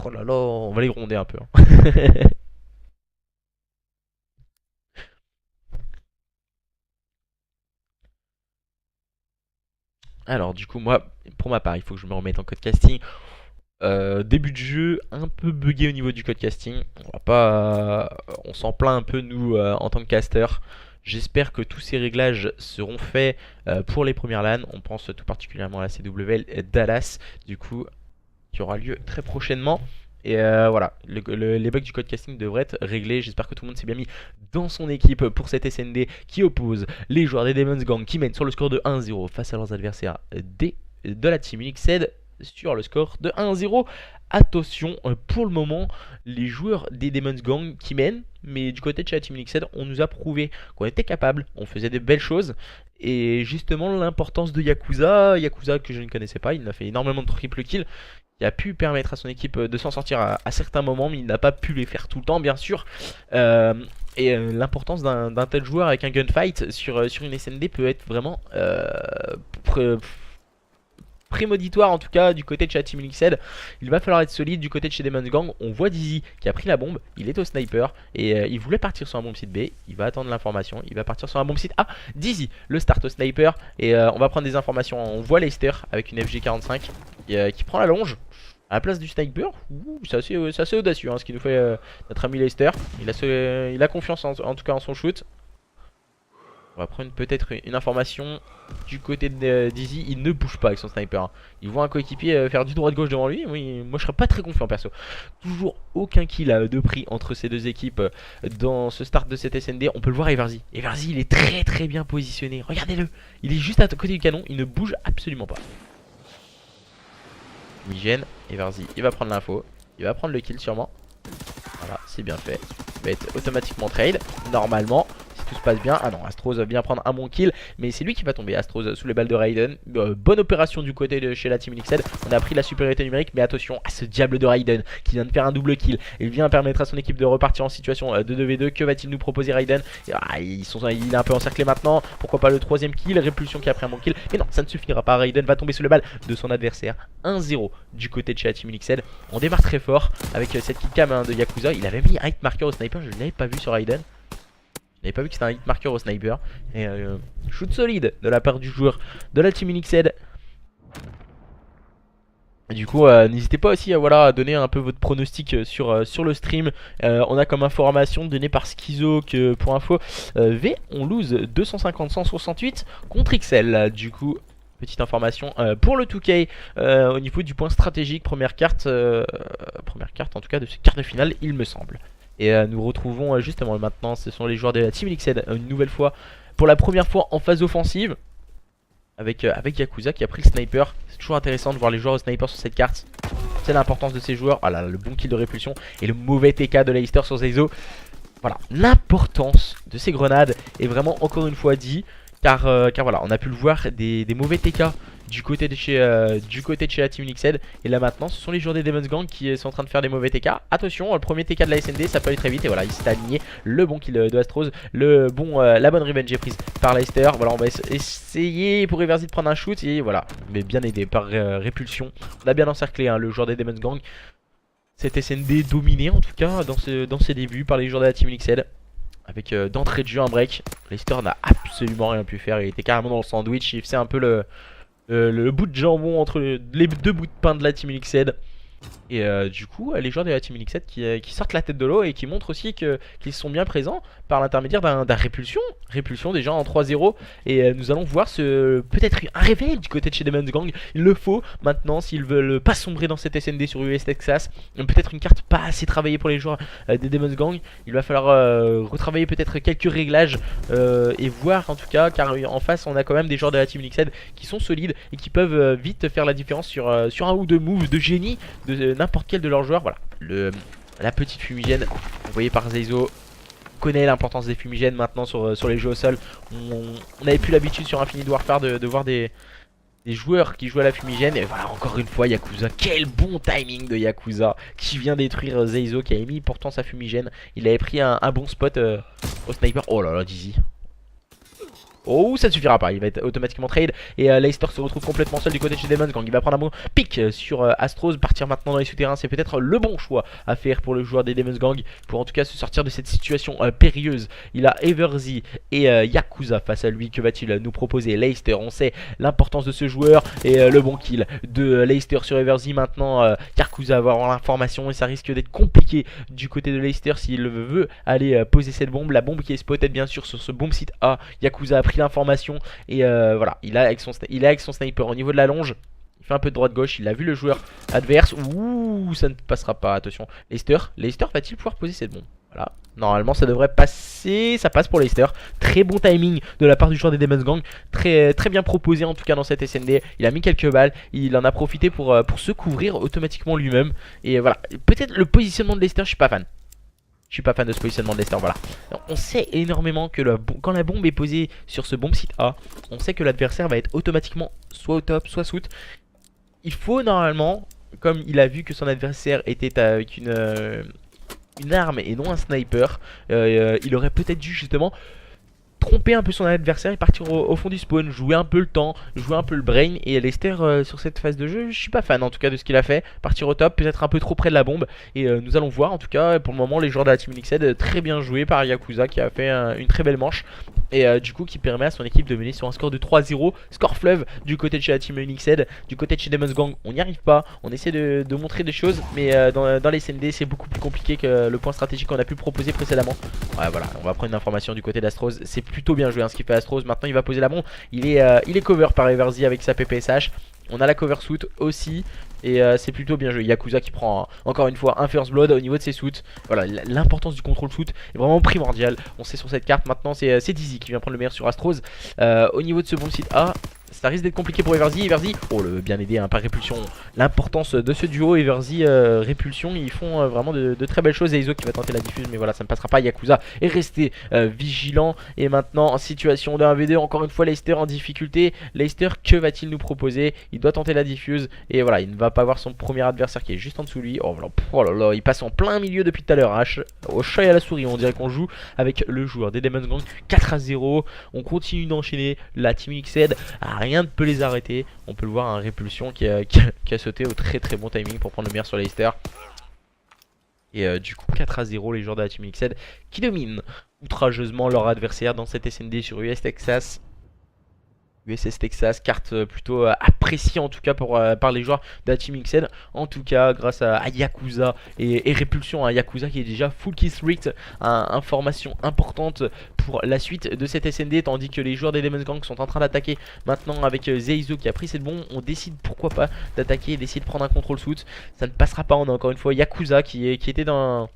Oh là là, on va les gronder un peu hein. Alors du coup moi, pour ma part, il faut que je me remette en code casting. Début de jeu un peu buggé au niveau du code casting. On va pas, on s'en plaint un peu nous en tant que caster. J'espère que tous ces réglages seront faits pour les premières LAN. On pense tout particulièrement à la CWL Dallas, du coup, qui aura lieu très prochainement. Et voilà, les bugs du code casting devraient être réglés. J'espère que tout le monde s'est bien mis dans son équipe pour cette SND qui oppose les joueurs des Demon's Gang qui mènent sur le score de 1-0 face à leurs adversaires de la Team Unixed sur le score de 1-0. Attention, pour le moment, les joueurs des Demon's Gang qui mènent, mais du côté de chez la Team Unixed, on nous a prouvé qu'on était capable, on faisait des belles choses. Et justement, l'importance de Yakuza que je ne connaissais pas, il a fait énormément de triple kills, qui a pu permettre à son équipe de s'en sortir à certains moments, mais il n'a pas pu les faire tout le temps, bien sûr. L'importance d'un tel joueur avec un gunfight sur une SND peut être vraiment prémonitoire, en tout cas du côté de chez Team Unixed. Il va falloir être solide du côté de chez Demon's Gang. On voit Dizzy qui a pris la bombe, il est au sniper et il voulait partir sur un bomb site B. Il va attendre l'information, il va partir sur un bomb site A. Dizzy le start au sniper et on va prendre des informations. On voit Leicester avec une FG45 qui prend la longe à la place du sniper. C'est assez audacieux ce qu'il nous fait notre ami Leicester. Il a confiance en tout cas en son shoot. On va prendre peut-être une information du côté de Dizzy. Il ne bouge pas avec son sniper. Il voit un coéquipier faire du droit-gauche devant lui. Oui, moi je serais pas très confiant perso. Toujours aucun kill de prix entre ces deux équipes dans ce start de cette SND. On peut le voir Everzy. Everzy il est très bien positionné. Regardez-le. Il est juste à côté du canon. Il ne bouge absolument pas. Migène, Everzy, il va prendre l'info. Il va prendre le kill sûrement. Voilà, c'est bien fait. Il va être automatiquement trade. Normalement. Tout se passe bien. Ah non, Astros vient prendre un bon kill, mais c'est lui qui va tomber. Astros sous les balles de Raiden. Bonne opération du côté de chez la Team Unixed. On a pris la supériorité numérique, mais attention à ce diable de Raiden qui vient de faire un double kill. Il vient permettre à son équipe de repartir en situation de 2v2. Que va-t-il nous proposer Raiden? Il est un peu encerclé maintenant. Pourquoi pas le troisième kill? Répulsion qui a pris un bon kill. Mais non, ça ne suffira pas. Raiden va tomber sous les balles de son adversaire. 1-0 du côté de chez la Team Unixed. On démarre très fort avec cette killcam de Yakuza. Il avait mis un hit marker au sniper. Je ne l'avais pas vu sur Raiden. Je n'avais pas vu que c'était un hit marker au sniper. Et shoot solide de la part du joueur de la Team Unixed. Du coup n'hésitez pas aussi à donner un peu votre pronostic sur le stream. On a comme information donnée par Schizo que pour info V on lose 250-168 contre XL. Du coup petite information pour le 2K au niveau du point stratégique. Première carte en tout cas de ce quart de finale il me semble. Et nous retrouvons justement maintenant, ce sont les joueurs de la Team Unixed une nouvelle fois, pour la première fois en phase offensive, avec Yakuza qui a pris le sniper. C'est toujours intéressant de voir les joueurs au sniper sur cette carte. C'est l'importance de ces joueurs. Voilà, le bon kill de répulsion et le mauvais TK de Leicester sur Zeizo. Voilà, l'importance de ces grenades est vraiment encore une fois dit. Car voilà, on a pu le voir, des mauvais TK du côté de chez la Team Unixed. Et là maintenant ce sont les joueurs des Demon's Gang qui sont en train de faire des mauvais TK. Attention, le premier TK de la SND ça peut aller très vite. Et voilà, il s'est aligné. Le bon kill de Astros, la bonne revenge est prise par Leicester. Voilà, on va essayer pour Everzy de prendre un shoot. Et voilà, mais bien aidé par Répulsion. On a bien encerclé le joueur des Demon's Gang. Cette SND dominée en tout cas dans ses débuts par les joueurs de la Team Unixed. Avec d'entrée de jeu un break. Leicester n'a absolument rien pu faire. Il était carrément dans le sandwich. Il faisait un peu le bout de jambon entre les deux bouts de pain de la Team Unixed. Et du coup les joueurs de la Team Unixed qui sortent la tête de l'eau et qui montrent aussi qu'ils sont bien présents par l'intermédiaire d'un Répulsion déjà en 3-0. Et nous allons voir peut-être un réveil du côté de chez Demon's Gang. Il le faut maintenant s'ils veulent pas sombrer dans cette SND sur US Texas. Peut-être une carte pas assez travaillée pour les joueurs des Demon's Gang. Il va falloir retravailler peut-être quelques réglages et voir en tout cas, car en face on a quand même des joueurs de la Team Unixed qui sont solides et qui peuvent vite faire la différence sur un ou deux moves de génie de n'importe quel de leurs joueurs. Voilà, la petite fumigène envoyée par Zeizo. On connaît l'importance des fumigènes maintenant sur les jeux au sol. On avait plus l'habitude sur Infinite Warfare de voir des joueurs qui jouent à la fumigène. Et voilà, encore une fois Yakuza. Quel bon timing de Yakuza qui vient détruire Zeizo, qui a émis pourtant sa fumigène. Il avait pris un bon spot au sniper. Oh là là, Dizzy. Oh, ça ne suffira pas, il va être automatiquement trade. Et Leicester se retrouve complètement seul du côté de chez Demons Gang. Il va prendre un bon pic sur Astros. Partir maintenant dans les souterrains, c'est peut-être le bon choix à faire pour le joueur des Demons Gang, pour en tout cas se sortir de cette situation périlleuse. Il a Everzy et Yakuza face à lui. Que va-t-il nous proposer? Leicester, on sait l'importance de ce joueur. Et le bon kill de Leicester sur Everzy. Maintenant Yakuza va avoir l'information et ça risque d'être compliqué du côté de Leicester s'il veut aller poser cette bombe. La bombe qui est spotted bien sûr sur ce bomb site A. Yakuza a pris l'information et voilà, il est avec son sniper au niveau de la longe. Il fait un peu de droite-gauche, il a vu le joueur adverse. Ouh, ça ne passera pas, attention. Leicester va-t-il pouvoir poser cette bombe? Voilà, normalement ça devrait passer, ça passe pour Leicester. Très bon timing de la part du joueur des Demons Gang, très bien proposé en tout cas dans cette SND. Il a mis quelques balles, il en a profité pour se couvrir automatiquement lui-même. Et voilà, peut-être le positionnement de Leicester, je suis pas fan. Je suis pas fan de ce positionnement de Leicester, voilà. Alors, on sait énormément que quand la bombe est posée sur ce bomb site A, on sait que l'adversaire va être automatiquement soit au top, soit sous. Il faut normalement, comme il a vu que son adversaire était avec une arme et non un sniper, il aurait peut-être dû justement tromper un peu son adversaire et partir au fond du spawn, jouer un peu le temps, jouer un peu le brain. Et Leicester sur cette phase de jeu, je suis pas fan en tout cas de ce qu'il a fait. Partir au top, peut-être un peu trop près de la bombe. Et nous allons voir en tout cas pour le moment les joueurs de la Team Unixed, très bien joué par Yakuza qui a fait une très belle manche. Et du coup qui permet à son équipe de mener sur un score de 3-0, score fleuve du côté de chez la Team Unixed. Du côté de chez Demons Gang, on n'y arrive pas, on essaie de montrer des choses, mais dans les SND c'est beaucoup plus compliqué que le point stratégique qu'on a pu proposer précédemment. Ouais voilà, on va prendre une information du côté d'Astros, c'est plutôt bien joué hein, ce qu'il fait Astros. Maintenant il va poser la bombe, il est cover par Everzy avec sa PPSH. On a la cover suit aussi. Et c'est plutôt bien joué. Yakuza qui prend encore une fois un first blood au niveau de ses suits. Voilà, l'importance du contrôle suit est vraiment primordiale. On sait sur cette carte maintenant, c'est Dizzy qui vient prendre le meilleur sur Astros. Au niveau de ce bon site A, ça risque d'être compliqué pour Everzy. Oh, le bien aidé hein, par Répulsion. L'importance de ce duo Everzy Répulsion, ils font vraiment de très belles choses. Et Iso qui va tenter la diffuse, mais voilà, ça ne passera pas. Yakuza est resté vigilant. Et maintenant en situation de 1v2, encore une fois Leicester en difficulté. Leicester, que va-t-il nous proposer? Il doit tenter la diffuse. Et voilà, il ne va pas voir son premier adversaire qui est juste en dessous de lui. Oh, voilà. Oh là là, il passe en plein milieu depuis tout à l'heure. Hein. Au chat et à la souris, on dirait qu'on joue avec le joueur des Demons Gang. 4-0. On continue d'enchaîner. La Team Unixed, rien ne peut les arrêter. On peut le voir, un Répulsion qui a sauté au très bon timing pour prendre le meilleur sur Leicester. Et du coup 4-0, les joueurs de la Team Unixed qui dominent outrageusement leur adversaire dans cette SND sur USS Texas, carte plutôt appréciée en tout cas par les joueurs de la Team Unixed. En tout cas grâce à Yakuza et Répulsion, Yakuza qui est déjà full kill streak, information importante pour la suite de cette SND. Tandis que les joueurs des Demons Gang sont en train d'attaquer maintenant avec Zeizo qui a pris cette bombe. On décide pourquoi pas d'attaquer et d'essayer de prendre un contrôle suit. Ça ne passera pas, on a encore une fois Yakuza qui était dans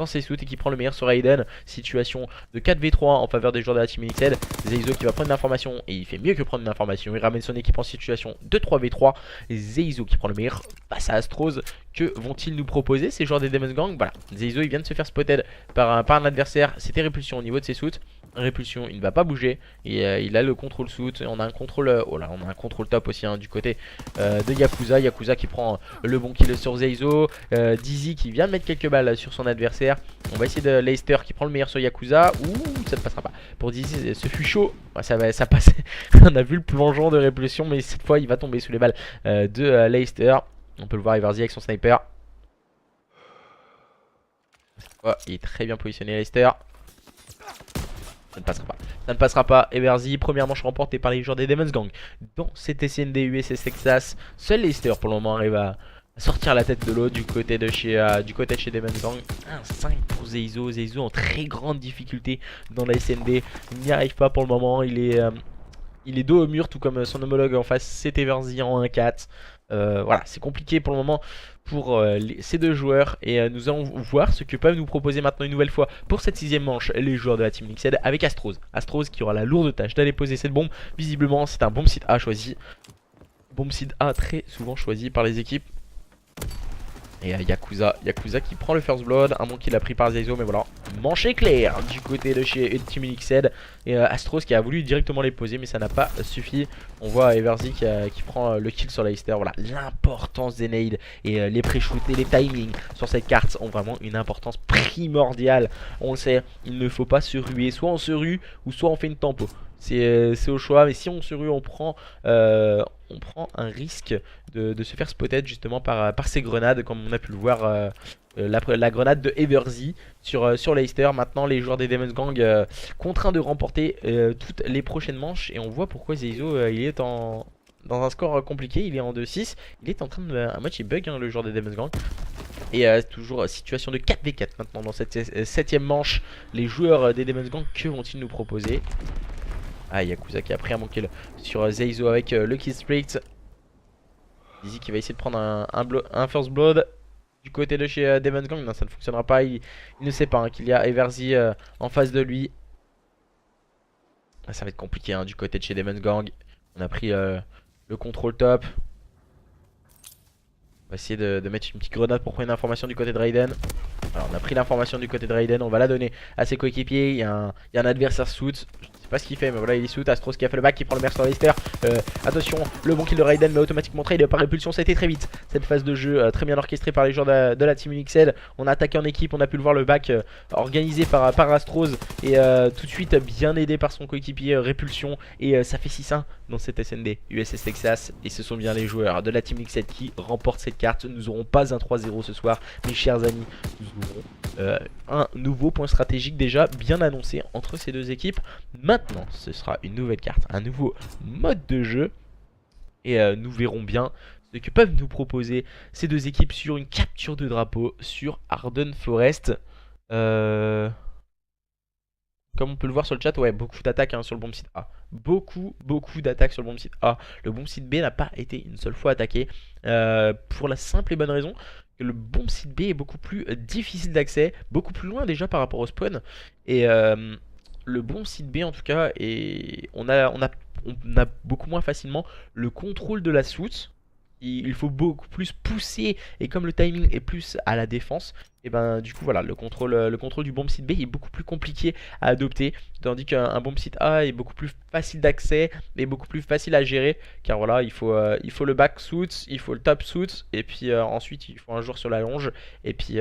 ses suits et qui prend le meilleur sur Aiden. Situation de 4v3 en faveur des joueurs de la Team Unixed. Zeizo qui va prendre une information et il fait mieux que prendre une information. Il ramène son équipe en situation de 3v3. Zeizo qui prend le meilleur face à Astros. Que vont-ils nous proposer ces joueurs des Demons Gang? Voilà, Zeizo il vient de se faire spotted par un adversaire. C'était Répulsion au niveau de ses suits. Répulsion, il ne va pas bouger et il a le contrôle suit. On a un contrôle, oh là, on a un contrôle top aussi hein, du côté de Yakuza. Yakuza qui prend le bon kill sur Zeizo. Dizzy qui vient de mettre quelques balles sur son adversaire. On va essayer de Leicester qui prend le meilleur sur Yakuza. Ouh, ça ne passera pas. Pour Dizzy, ce fut chaud. Ouais, ça passait. On a vu le plongeon de Répulsion, mais cette fois il va tomber sous les balles de Leicester. On peut le voir Everzy avec son sniper. Oh, il est très bien positionné Leicester. Ça ne passera pas. Ça ne passera pas. Everzy, première manche remportée par les joueurs des Demons Gang dans cette SND USS Texas. Seul Leicester pour le moment arrive à sortir la tête de l'eau du côté de chez Demons Gang. 1-5 pour Zeizo. Zeizo en très grande difficulté dans la SND. Il n'y arrive pas pour le moment. Il est dos au mur, tout comme son homologue en face, c'est Everzy en 1-4. Voilà, c'est compliqué pour le moment pour ces deux joueurs. Et nous allons voir ce que peuvent nous proposer maintenant une nouvelle fois pour cette 6ème manche les joueurs de la Team Unixed avec Astros. Astros qui aura la lourde tâche d'aller poser cette bombe. Visiblement c'est un bomb site A choisi. Bomb site A très souvent choisi par les équipes. Et Yakuza qui prend le first blood. Un bon kill a pris par Zeizo, mais voilà. Manche éclair du côté de chez Team Unixed. Et Astros qui a voulu directement les poser, mais ça n'a pas suffi. On voit Everzy qui prend le kill sur Leicester. Voilà, l'importance des nades et les pré-shoots et les timings sur cette carte ont vraiment une importance primordiale. On le sait, il ne faut pas se ruer. Soit on se rue, ou soit on fait une tempo. c'est au choix. Mais si on se rue, on prend un risque de se faire spotted justement par ces grenades, comme on a pu le voir. La grenade de Eversy sur Leicester. Maintenant les joueurs des Demon's Gang contraints de remporter toutes les prochaines manches. Et on voit pourquoi Zeizo il est dans un score compliqué. Il est en 2-6. Il est en train de... un match il bug le joueur des Demon's Gang. Et toujours situation de 4v4 maintenant dans cette 7ème manche. Les joueurs des Demon's Gang, que vont-ils nous proposer? Ah, Yakuza qui a pris un bon kill sur Zeizo avec le kill streak. Dizzy qui va essayer de prendre un first blood du côté de chez Demon's Gang. Non, ça ne fonctionnera pas. Il ne sait pas qu'il y a Eversy en face de lui. Ah, ça va être compliqué du côté de chez Demon's Gang. On a pris le contrôle top. On va essayer de mettre une petite grenade pour prendre une information du côté de Raiden. Alors on a pris l'information du côté de Raiden. On va la donner à ses coéquipiers. Il y a un adversaire suit. Je sais pas ce qu'il fait, mais voilà, il est suit. Astros qui a fait le back, qui prend le merc sur Leicester. Attention, le bon kill de Raiden, mais automatiquement trade par répulsion. Ça a été très vite cette phase de jeu, très bien orchestrée par les joueurs de la team UNIXED. On a attaqué en équipe, on a pu le voir, le back organisé par Astros. Et tout de suite bien aidé par son coéquipier répulsion. Et ça fait 6-1 dans cette SND USS Texas. Et ce sont bien les joueurs de la team UNIXED qui remportent cette carte. Nous n'aurons pas un 3-0 ce soir, mes chers amis. Nous aurons un nouveau point stratégique déjà bien annoncé entre ces deux équipes. Maintenant ce sera une nouvelle carte, un nouveau mode de jeu. Et nous verrons bien ce que peuvent nous proposer ces deux équipes sur une capture de drapeau sur Arden Forest. Comme on peut le voir sur le chat, ouais, beaucoup d'attaques sur le bomb site A. Beaucoup d'attaques sur le bomb site A. Le bomb site B n'a pas été une seule fois attaqué. Pour la simple et bonne raison que le bomb site B est beaucoup plus difficile d'accès, beaucoup plus loin déjà par rapport au spawn. Et le bomb site B en tout cas, on a beaucoup moins facilement le contrôle de la soute. Il faut beaucoup plus pousser, et comme le timing est plus à la défense, et ben du coup voilà, le contrôle du bomb site B est beaucoup plus compliqué à adopter, tandis qu'un bomb site A est beaucoup plus facile d'accès et beaucoup plus facile à gérer, car voilà, il faut le back suit, il faut le top suit, et puis ensuite il faut un joueur sur la longe, et puis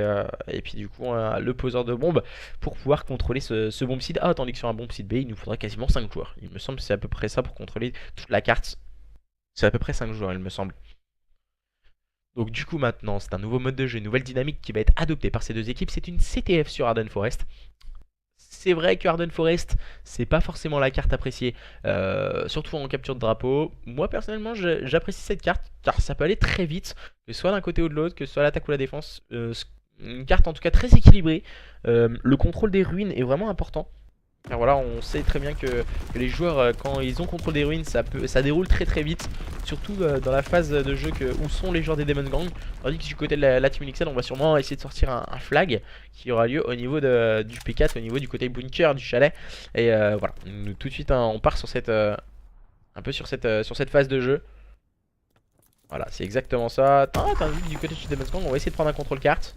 du coup le poseur de bombe pour pouvoir contrôler ce bomb site A, tandis que sur un bomb site B il nous faudra quasiment 5 joueurs. Il me semble que c'est à peu près ça pour contrôler toute la carte. C'est à peu près 5 joueurs il me semble. Donc du coup maintenant c'est un nouveau mode de jeu, une nouvelle dynamique qui va être adoptée par ces deux équipes. C'est une CTF sur Arden Forest. C'est vrai que Arden Forest c'est pas forcément la carte appréciée, surtout en capture de drapeau. Moi personnellement j'apprécie cette carte car ça peut aller très vite, que ce soit d'un côté ou de l'autre, que ce soit l'attaque ou la défense. Une carte en tout cas très équilibrée. Le contrôle des ruines est vraiment important. Car voilà, on sait très bien que les joueurs, quand ils ont contrôle des ruines, ça déroule très vite. Surtout dans la phase de jeu où sont les joueurs des Demon's Gang. Tandis que du côté de la Team UNIXED, on va sûrement essayer de sortir un flag qui aura lieu au niveau du P4, au niveau du côté bunker du chalet. Et voilà, tout de suite on part sur un peu sur cette phase de jeu. Voilà, c'est exactement ça. T'as vu du côté de Demon's Gang, on va essayer de prendre un contrôle carte.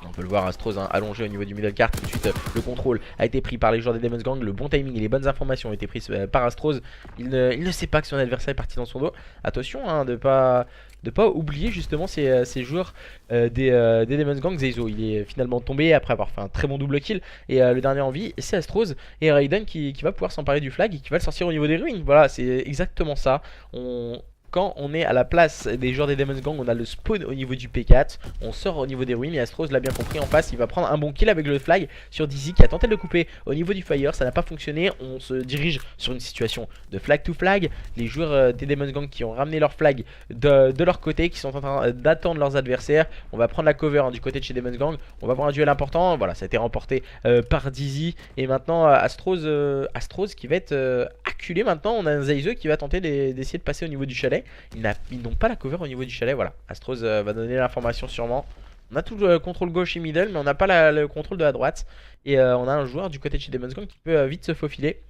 On peut le voir, Astros allongé au niveau du middle card. Tout de suite le contrôle a été pris par les joueurs des Demon's Gang. Le bon timing et les bonnes informations ont été prises par Astros. Il ne sait pas que son adversaire est parti dans son dos. Attention de ne pas oublier justement ces joueurs des Demon's Gang. Zeizo il est finalement tombé après avoir fait un très bon double kill. Et le dernier en vie c'est Astros et Raiden qui va pouvoir s'emparer du flag et qui va le sortir au niveau des ruines. Voilà, c'est exactement ça. Quand on est à la place des joueurs des Demon's Gang, on a le spawn au niveau du P4. On sort au niveau des ruines et Astros l'a bien compris en face. Il va prendre un bon kill avec le flag sur Dizzy qui a tenté de le couper au niveau du fire. Ça n'a pas fonctionné. On se dirige sur une situation de flag to flag. Les joueurs des Demon's Gang qui ont ramené leur flag de leur côté, qui sont en train d'attendre leurs adversaires. On va prendre la cover du côté de chez Demon's Gang. On va voir un duel important. Voilà, ça a été remporté par Dizzy. Et maintenant Astros qui va être acculé. Maintenant on a un Zeizo qui va tenter d'essayer de passer au niveau du chalet. Ils n'ont pas la cover au niveau du chalet. Voilà, Astros va donner l'information sûrement. On a tout le contrôle gauche et middle, mais on n'a pas le contrôle de la droite. Et on a un joueur du côté de chez Demon's Gang qui peut vite se faufiler.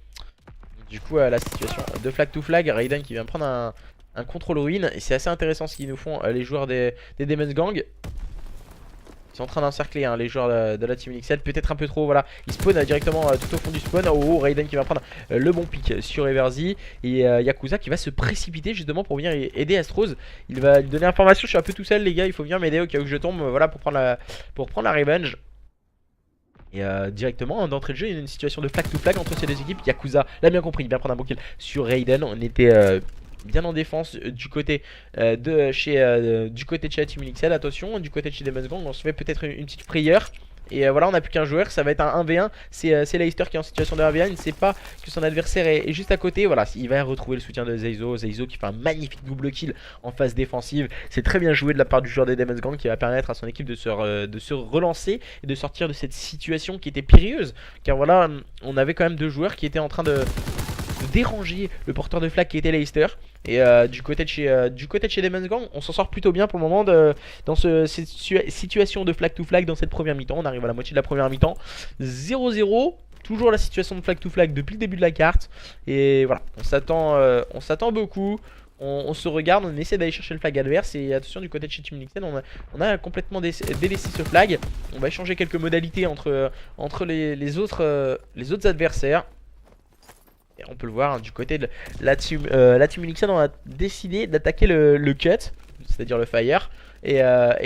Du coup la situation de flag to flag, Raiden qui vient prendre un contrôle ruine. Et c'est assez intéressant ce qu'ils nous font les joueurs des Demon's Gang. Ils sont en train d'encercler les joueurs de la Team UNIXED. Peut-être un peu trop, voilà. Ils spawnent directement tout au fond du spawn. Oh, Raiden qui va prendre le bon pick sur Eversy. Et Yakuza qui va se précipiter justement pour venir aider Astros. Il va lui donner information. Je suis un peu tout seul les gars, il faut venir m'aider au cas où je tombe. Voilà, pour prendre la revenge. Et directement d'entrée de jeu, il y a une situation de flag to flag entre ces deux équipes. Yakuza l'a bien compris, il vient prendre un bon kill sur Raiden. On était bien en défense du côté de chez la Team Unixed. Attention, du côté de chez Demon's Gang, on se fait peut-être une petite frayeur. Et voilà, on n'a plus qu'un joueur, ça va être un 1v1. C'est Leicester qui est en situation de 1v1. Il ne sait pas que son adversaire est juste à côté. Voilà, il va retrouver le soutien de Zeizo. Zeizo qui fait un magnifique double kill en phase défensive. C'est très bien joué de la part du joueur des Demon's Gang qui va permettre à son équipe de se relancer et de sortir de cette situation qui était périlleuse. Car voilà, on avait quand même deux joueurs qui étaient en train de déranger le porteur de flag qui était Leicester. Et du côté de chez Demon's Gang, on s'en sort plutôt bien pour le moment dans cette situation de flag to flag dans cette première mi-temps. On arrive à la moitié de la première mi-temps. 0-0. Toujours la situation de flag to flag depuis le début de la carte. Et voilà, on s'attend beaucoup. On se regarde, on essaie d'aller chercher le flag adverse. Et attention, du côté de chez Team Unixed, on a complètement délaissé ce flag. On va échanger quelques modalités entre les autres adversaires. Et on peut le voir, hein, du côté de la Team Unixed, on a décidé d'attaquer le cut, c'est-à-dire le fire, et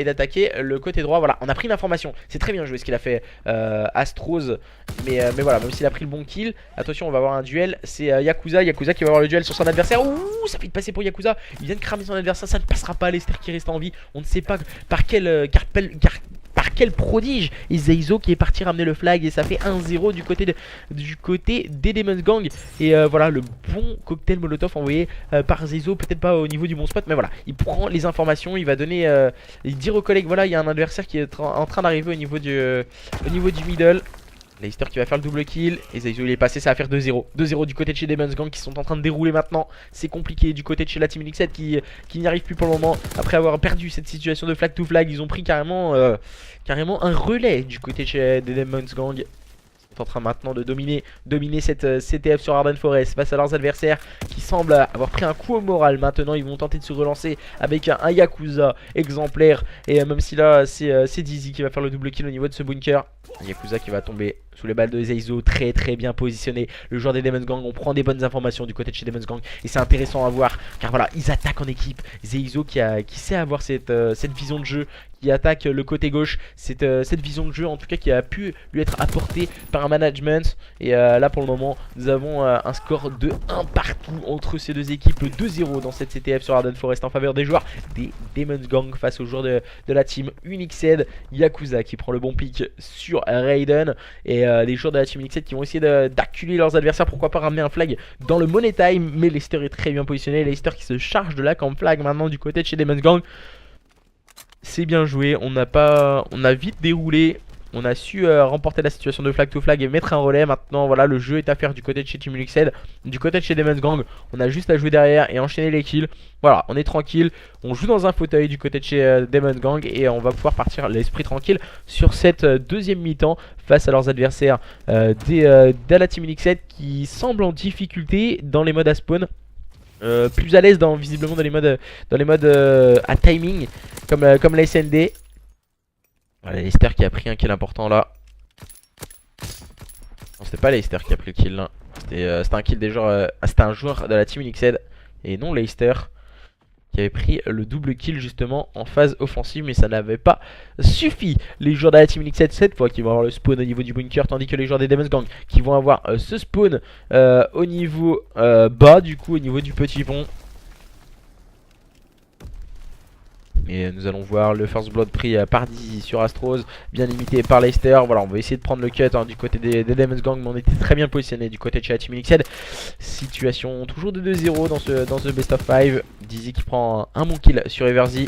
d'attaquer le côté droit. Voilà, on a pris l'information. C'est très bien joué ce qu'il a fait Astros. Mais voilà, même s'il a pris le bon kill, attention, on va avoir un duel. C'est Yakuza qui va avoir le duel sur son adversaire. Ouh, ça fait passer pour Yakuza. Il vient de cramer son adversaire, ça ne passera pas. Leicester qui reste en vie. On ne sait pas par quel prodige. Et Zeizo qui est parti ramener le flag. Et ça fait 1-0 du côté des Demon's Gang. Et voilà, le bon cocktail molotov envoyé par Zeizo. Peut-être pas au niveau du bon spot, mais voilà, il prend les informations. Il va donner, il dit aux collègues, voilà, il y a un adversaire qui est en train d'arriver au niveau du middle. Leicester qui va faire le double kill. Et Zeizo il est passé, ça va faire 2-0. 2-0 du côté de chez Demon's Gang qui sont en train de dérouler maintenant. C'est compliqué du côté de chez la Team Unixed qui n'y arrive plus pour le moment. Après avoir perdu cette situation de flag to flag, ils ont pris carrément un relais du côté de chez Demon's Gang. Ils sont en train maintenant de dominer cette CTF sur Arden Forest face à leurs adversaires qui semblent avoir pris un coup au moral. Maintenant ils vont tenter de se relancer avec un Yakuza exemplaire. Et même si là c'est Dizzy qui va faire le double kill au niveau de ce bunker. Yakuza qui va tomber sous les balles de Zeizo, très bien positionné. Le joueur des Demon's Gang, on prend des bonnes informations du côté de chez Demon's Gang. Et c'est intéressant à voir, car voilà, ils attaquent en équipe. Zeizo qui sait avoir cette vision de jeu, qui attaque le côté gauche. Cette vision de jeu en tout cas qui a pu lui être apportée par un management. Et là pour le moment, nous avons un score de 1 partout entre ces deux équipes. 2-0 dans cette CTF sur Arden Forest en faveur des joueurs des Demon's Gang face aux joueurs de la Team Unixed. Yakuza qui prend le bon pick sur Raiden. Et les joueurs de la Team Unixed qui vont essayer d'acculer leurs adversaires. Pourquoi pas ramener un flag dans le money time. Mais Leicester est très bien positionné. Leicester qui se charge de la camp flag maintenant du côté de chez Demon's Gang. C'est bien joué. On a vite déroulé. On a su remporter la situation de flag to flag et mettre un relais. Maintenant voilà, le jeu est à faire du côté de chez Team Unixed. Du côté de chez Demon's Gang, on a juste à jouer derrière et enchaîner les kills. Voilà, on est tranquille. On joue dans un fauteuil du côté de chez Demon's Gang. Et on va pouvoir partir l'esprit tranquille sur cette deuxième mi-temps face à leurs adversaires de la Team Unixed qui semblent en difficulté dans les modes à spawn. Plus à l'aise visiblement dans les modes à timing comme la SND. Voilà, Leicester qui a pris un kill important là. Non, c'était pas Leicester qui a pris le kill là. C'était un kill des joueurs. C'était un joueur de la Team Unixed et non Leicester qui avait pris le double kill justement en phase offensive. Mais ça n'avait pas suffi. Les joueurs de la Team Unixed cette fois qui vont avoir le spawn au niveau du bunker, tandis que les joueurs des Demon's Gang qui vont avoir ce spawn au niveau bas, du coup au niveau du petit pont. Et nous allons voir le first blood pris par Dizzy sur Astros, bien limité par Leicester. Voilà, on va essayer de prendre le cut du côté des Demon's Gang, mais on était très bien positionné du côté de chez la Team Unixed. Situation toujours de 2-0 dans ce best of 5. Dizzy qui prend un bon kill sur Eversy.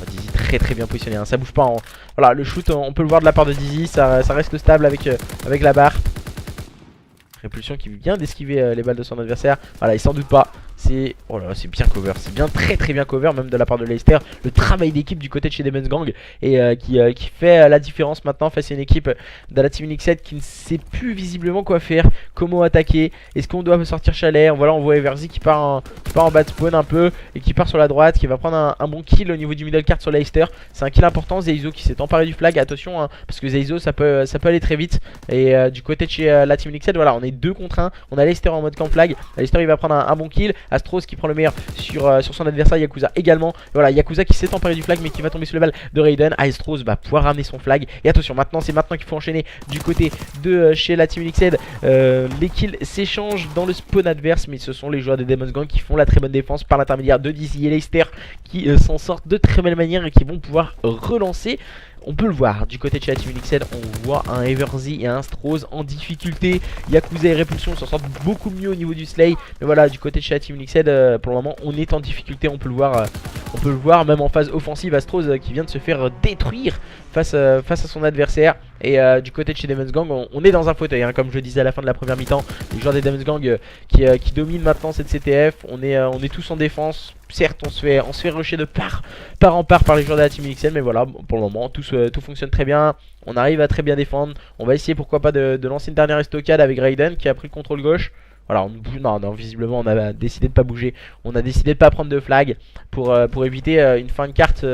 Dizzy très bien positionné, hein, ça bouge pas. Voilà, le shoot, on peut le voir de la part de Dizzy, ça reste stable avec la barre. Répulsion qui vient d'esquiver les balles de son adversaire. Voilà, il s'en doute pas. Oh là là, c'est bien cover. C'est bien très bien cover même de la part de Leicester. Le travail d'équipe du côté de chez Demon's Gang et qui fait la différence maintenant face à une équipe de la Team Unixed qui ne sait plus visiblement quoi faire, comment attaquer. Est-ce qu'on doit sortir Chalère? Voilà, on voit Eversy qui part en bas de spawn un peu et qui part sur la droite, qui va prendre un bon kill au niveau du middle card sur Leicester. C'est un kill important. Zeizo qui s'est emparé du flag. Attention hein, parce que Zeizo ça peut aller très vite. Et du côté de chez la Team Unixed, voilà, on est 2 contre 1. On a Leicester en mode camp flag. Leicester il va prendre un bon kill. Astros qui prend le meilleur sur son adversaire Yakuza également. Et voilà, Yakuza qui s'est emparé du flag mais qui va tomber sous le balle de Raiden. Astros va pouvoir ramener son flag. Et attention, maintenant c'est maintenant qu'il faut enchaîner du côté de chez la Team Unixed. Les kills s'échangent dans le spawn adverse, mais ce sont les joueurs des Demon's Gang qui font la très bonne défense par l'intermédiaire de Dizzy et Leicester qui s'en sortent de très belle manière et qui vont pouvoir relancer. On peut le voir, du côté de chez la Team Unixed, on voit un Everzy et un Astros en difficulté. Yakuza et Répulsion s'en sortent beaucoup mieux au niveau du Slay. Mais voilà, du côté de chez la Team Unixed, pour le moment, on est en difficulté. On peut le voir même en phase offensive. Astros qui vient de se faire détruire face à son adversaire. Et du côté de chez Demon's Gang, on est dans un fauteuil, hein, comme je le disais à la fin de la première mi-temps. Les joueurs des Demon's Gang qui dominent maintenant cette CTF. On est tous en défense. Certes, on se fait rusher de part en part par les joueurs de la Team Unixed, mais voilà, pour le moment, tout fonctionne très bien. On arrive à très bien défendre. On va essayer, pourquoi pas, de lancer une dernière estocade avec Raiden qui a pris le contrôle gauche. Voilà, non, visiblement, on a décidé de pas bouger. On a décidé de pas prendre de flag pour éviter une fin de carte.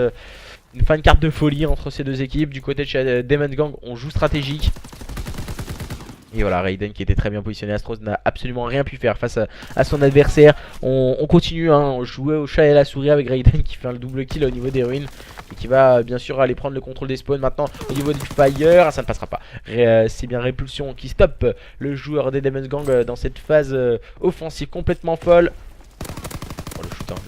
Une fin de carte de folie entre ces deux équipes. Du côté de chez Demon's Gang, on joue stratégique. Et voilà, Raiden qui était très bien positionné. Astros n'a absolument rien pu faire face à son adversaire. On continue, hein, on joue au chat et à la souris avec Raiden qui fait un double kill au niveau des ruines. Et qui va bien sûr aller prendre le contrôle des spawns. Maintenant au niveau du fire, ça ne passera pas. C'est bien Répulsion qui stoppe le joueur des Demon's Gang dans cette phase offensive complètement folle.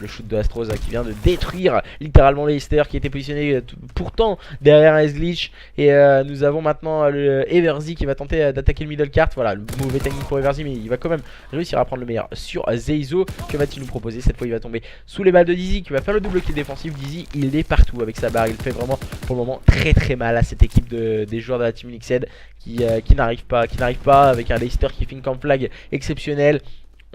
Le shoot de Astros qui vient de détruire littéralement Leicester qui était positionné pourtant derrière un glitch. Et nous avons maintenant le Everzy qui va tenter d'attaquer le middle cart. Voilà, le mauvais timing pour Everzy, mais il va quand même réussir à prendre le meilleur sur Zeizo. Que va-t-il nous proposer? Cette fois il va tomber sous les balles de Dizzy qui va faire le double kill défensif. Dizzy il est partout avec sa barre, il fait vraiment pour le moment très mal à cette équipe des joueurs de la Team Unixed qui n'arrive pas avec un Leicester qui fait une camp flag exceptionnel.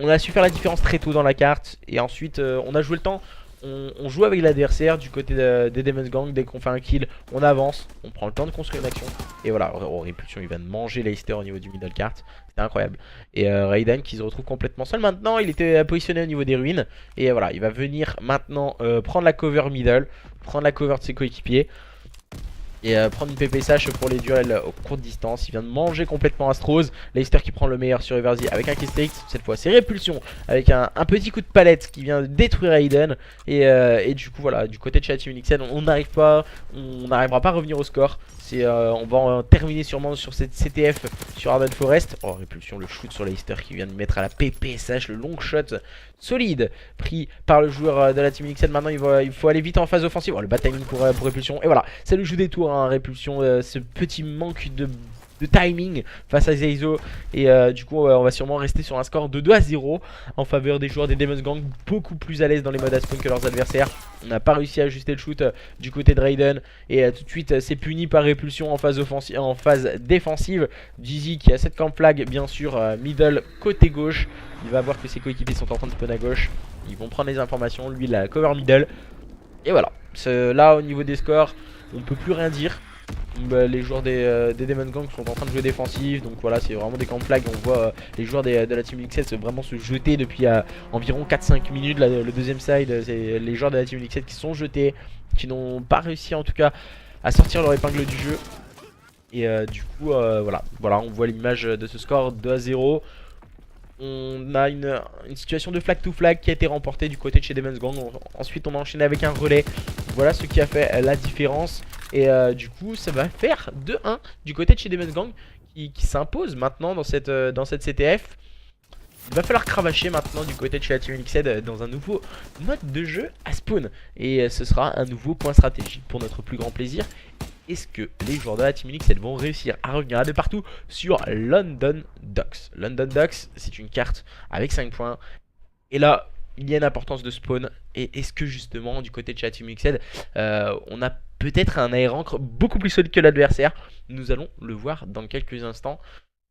On a su faire la différence très tôt dans la carte. Et ensuite on a joué le temps. On joue avec l'adversaire du côté des Demon's Gang. Dès qu'on fait un kill on avance. On prend le temps de construire une action. Et voilà, Répulsion il va manger Leicester au niveau du middle cart. C'est incroyable. Et Raiden qui se retrouve complètement seul maintenant. Il était positionné au niveau des ruines. Et voilà, il va venir maintenant prendre la cover middle. Prendre la cover de ses coéquipiers. Et prendre une PPSH pour les duels aux courtes distances. Il vient de manger complètement Astros. Leicester qui prend le meilleur sur Everzy avec un Kistrix. Cette fois c'est Répulsion avec un petit coup de palette qui vient de détruire Raiden. Et du coup voilà, du côté de chez la Team Unixed, on n'arrivera pas à revenir au score. On va en terminer sûrement sur cette CTF sur Arden Forest. Oh, Répulsion, le shoot sur Leicester qui vient de mettre à la PPSH, le long shot solide pris par le joueur de la Team Unixed. Maintenant il faut aller vite en phase offensive. Oh, le bad timing pour Répulsion. Et voilà, c'est le jeu des tours, hein, Répulsion, ce petit manque de timing face à Zeizo. Et du coup on va sûrement rester sur un score de 2-0 en faveur des joueurs des Demon's Gang, beaucoup plus à l'aise dans les modes à spawn que leurs adversaires. On n'a pas réussi à ajuster le shoot du côté de Raiden. Et tout de suite c'est puni par Répulsion en phase défensive. Dizzy qui a cette camp flag bien sûr, middle côté gauche. Il va voir que ses coéquipiers sont en train de spawn à gauche. Ils vont prendre les informations, lui la cover middle. Et voilà, là au niveau des scores on peut plus rien dire. Les joueurs des Demon's Gang sont en train de jouer défensif. Donc voilà, c'est vraiment des camp flag. On voit les joueurs de la Team Unixed vraiment se jeter depuis environ 4-5 minutes. Le deuxième side, c'est les joueurs de la Team Unixed qui sont jetés, qui n'ont pas réussi en tout cas à sortir leur épingle du jeu. Et du coup voilà, on voit l'image de ce score 2-0. On a une situation de flag to flag qui a été remportée du côté de chez Demon's Gang. Ensuite on a enchaîné avec un relais. Voilà ce qui a fait la différence. Et du coup ça va faire 2-1 du côté de chez Demon's Gang qui s'impose maintenant dans cette CTF. Il va falloir cravacher maintenant du côté de chez la Team Unixed dans un nouveau mode de jeu à spawn. Et ce sera un nouveau point stratégique pour notre plus grand plaisir. Est-ce que les joueurs de la Team Unixed vont réussir à revenir de partout sur London Docks? London Docks, c'est une carte avec 5 points. Et là, il y a une importance de spawn. Et est-ce que justement, du côté de chez la Team Unixed, on a peut-être un aérancre beaucoup plus solide que l'adversaire? Nous allons le voir dans quelques instants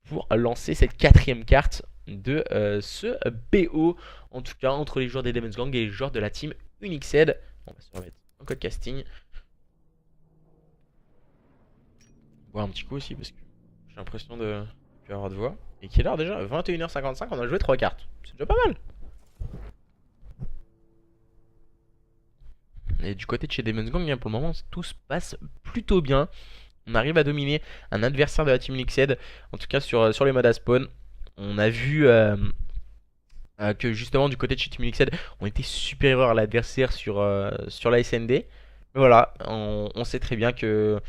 pour lancer cette 4ème carte de ce BO. En tout cas, entre les joueurs des Demon's Gang et les joueurs de la Team Unixed. On va se remettre en code casting. Boire un petit coup aussi parce que j'ai l'impression de plus avoir de voix. Et qu'il est l'heure déjà 21h55, on a joué 3 cartes. C'est déjà pas mal. Et du côté de chez Demon's Gang, pour le moment, tout se passe plutôt bien. On arrive à dominer un adversaire de la Team Unixed. En tout cas sur les modes à spawn. On a vu que justement du côté de chez Team Liquid on était supérieur à l'adversaire sur la SND. Mais voilà, on sait très bien que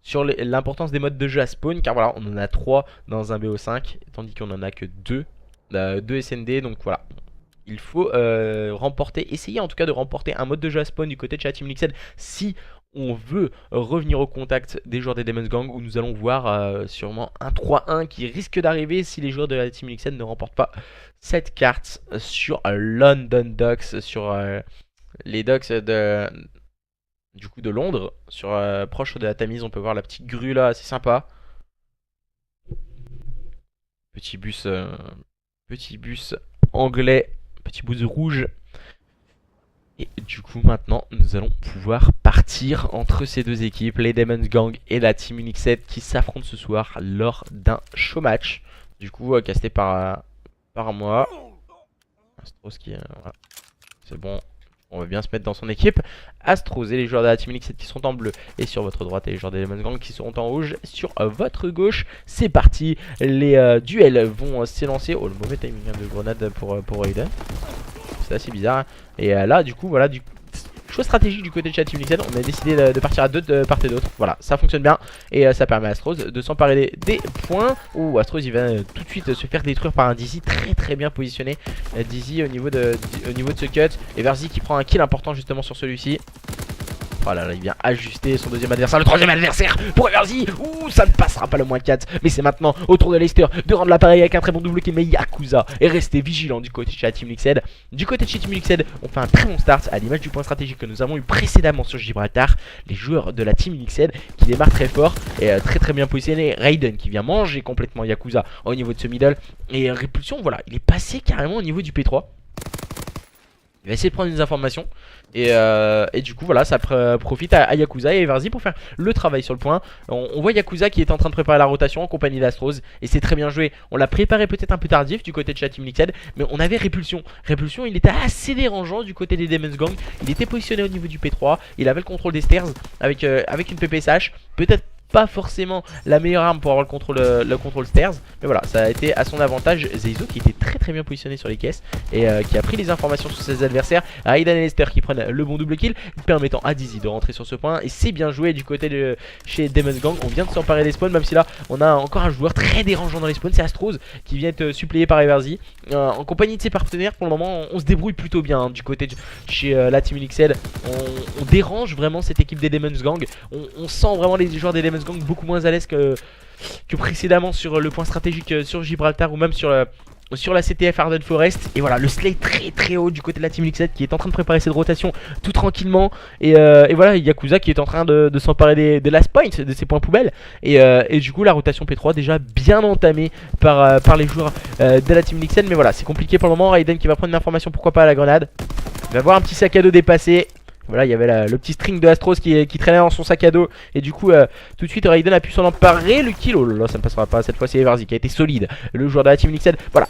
sur l'importance des modes de jeu à spawn, car voilà, on en a 3 dans un BO5, tandis qu'on en a que 2, 2 SND, donc voilà. Il faut essayer en tout cas de remporter un mode de jeu à spawn du côté de chez Team Liquid si on veut revenir au contact des joueurs des Demon's Gang, où nous allons voir sûrement un 3-1 qui risque d'arriver si les joueurs de la Team Liquid ne remportent pas cette carte sur London Docks, sur les docks du coup de Londres, proche de la Tamise. On peut voir la petite grue là, c'est sympa. Petit bus anglais, petit bus rouge. Et du coup maintenant nous allons pouvoir partir entre ces deux équipes, les Demon's Gang et la Team Unix 7, qui s'affrontent ce soir lors d'un show match. Du coup casté par moi. Astros qui voilà. C'est bon, on va bien se mettre dans son équipe. Astros et les joueurs de la Team Unix 7 qui sont en bleu et sur votre droite, et les joueurs des Demon's Gang qui seront en rouge sur votre gauche. C'est parti, les duels vont s'élancer. Oh, le mauvais timing de grenade pour Raiden. C'est assez bizarre. Et là du coup voilà, choix stratégique du côté de chez Team Liquid, on a décidé de partir à deux de part et d'autre. Voilà, ça fonctionne bien. Et ça permet à Astros de s'emparer des points. Ouh, Astros il va tout de suite se faire détruire par un Dizzy très bien positionné. Dizzy au niveau de ce cut. Et Verzi qui prend un kill important justement sur celui-ci. Oh là là, il vient ajuster son deuxième adversaire, le troisième adversaire pour Everzy. Ouh, ça ne passera pas le moins 4. Mais c'est maintenant au tour de Leicester de rendre l'appareil avec un très bon double kill. Mais Yakuza est resté vigilant du côté de chez Team Liquid. Du côté de chez Team Liquid, on fait un très bon start à l'image du point stratégique que nous avons eu précédemment sur Gibraltar. Les joueurs de la Team Liquid qui démarrent très fort et très bien positionnés. Raiden qui vient manger complètement Yakuza au niveau de ce middle. Et Répulsion, voilà, il est passé carrément au niveau du P3. Il va essayer de prendre des informations. Et du coup voilà, ça profite à Yakuza et Everzy pour faire le travail sur le point. On voit Yakuza qui est en train de préparer la rotation en compagnie d'Astros. Et c'est très bien joué. On l'a préparé peut-être un peu tardif du côté de Team Liquid, mais on avait Répulsion. Répulsion, il était assez dérangeant du côté des Demon's Gang. Il était positionné au niveau du P3. Il avait le contrôle des stairs avec une PPSH. Peut-être pas forcément la meilleure arme pour avoir le contrôle stairs, mais voilà, ça a été à son avantage. Zeizo qui était très bien positionné sur les caisses et qui a pris les informations sur ses adversaires. Raiden et Lester qui prennent le bon double kill, permettant à Dizzy de rentrer sur ce point. Et c'est bien joué du côté de chez Demon's Gang. On vient de s'emparer des spawns, même si là on a encore un joueur très dérangeant dans les spawns, c'est Astros qui vient être suppléé par Everzy. En compagnie de ses partenaires, pour le moment on se débrouille plutôt bien hein, du côté de chez la Team Unix. On dérange vraiment cette équipe des Demon's Gang. On sent vraiment les joueurs des Demon's Gang beaucoup moins à l'aise que précédemment sur le point stratégique sur Gibraltar ou même sur la CTF Arden Forest. Et voilà, le slay très haut du côté de la Team Liquid qui est en train de préparer cette rotation tout tranquillement. Et voilà, Yakuza qui est en train de s'emparer des last points, de ses points poubelles. Et du coup la rotation P3 déjà bien entamée par les joueurs de la Team Liquid. Mais voilà, c'est compliqué pour le moment. Raiden qui va prendre une information, pourquoi pas à la grenade. Il va voir un petit sac à dos dépassé. Voilà, il y avait le petit string de Astros qui traînait dans son sac à dos. Et du coup, tout de suite, Raiden a pu s'en emparer. Le kill, oh là là, ça ne passera pas. Cette fois, c'est Everzy qui a été solide. Le joueur de la Team Liquid. Voilà.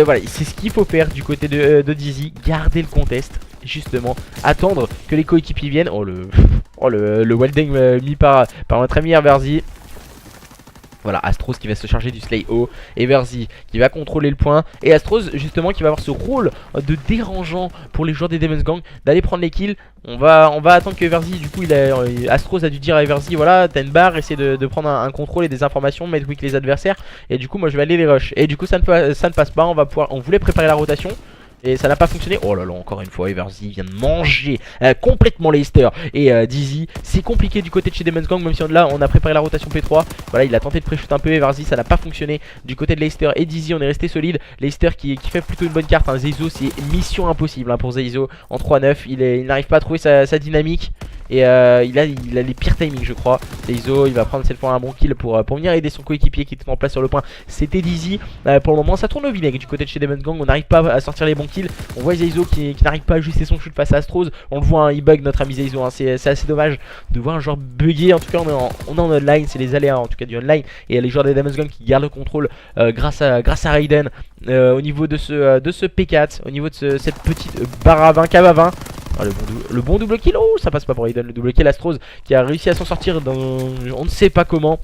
Voilà, c'est ce qu'il faut faire du côté de Dizzy. Garder le contest. Justement, attendre que les coéquipiers viennent. Oh, le welding mis par notre ami Everzy. Voilà, Astros qui va se charger du slay haut. Everzy qui va contrôler le point. Et Astros justement qui va avoir ce rôle de dérangeant pour les joueurs des Demon's Gang, d'aller prendre les kills. On va attendre que Everzy, du coup Astros a dû dire à Everzy, voilà, t'as une barre, essaie de prendre un contrôle et des informations, mettre weak les adversaires. Et du coup moi je vais aller les rush. Et du coup ça ne passe pas, on voulait préparer la rotation. Et ça n'a pas fonctionné. Oh là là, encore une fois, Everzy vient de manger complètement Leicester et Dizzy. C'est compliqué du côté de chez Demon's Gang, même si là on a préparé la rotation P3. Voilà, il a tenté de pré-shoot un peu Everzy, ça n'a pas fonctionné. Du côté de Leicester et Dizzy, on est resté solide. Leicester qui fait plutôt une bonne carte. Hein. Zeizo, c'est mission impossible hein, pour Zeizo en 3-9. Il n'arrive pas à trouver sa dynamique. Et il a les pires timings, je crois. Zeizo, il va prendre cette fois un bon kill pour venir aider son coéquipier qui était en place sur le point. C'était Dizzy. Pour le moment, ça tourne au vinaigre du côté de chez Demon's Gang. On n'arrive pas à sortir les bons kills. On voit Zeizo qui n'arrive pas à ajuster son shoot face à Astros. On le voit, hein, il bug notre ami Zeizo. Hein. C'est assez dommage de voir un joueur bugger. En tout cas, on est en online. C'est les aléas en tout cas du online. Et les joueurs des Demon's Gang qui gardent le contrôle grâce à Raiden. Au niveau de ce P4, au niveau de cette petite barre à 20, cave à 20. Ah, le bon double kill, oh ça passe pas pour Raiden, le double kill Astros qui a réussi à s'en sortir dans on ne sait pas comment.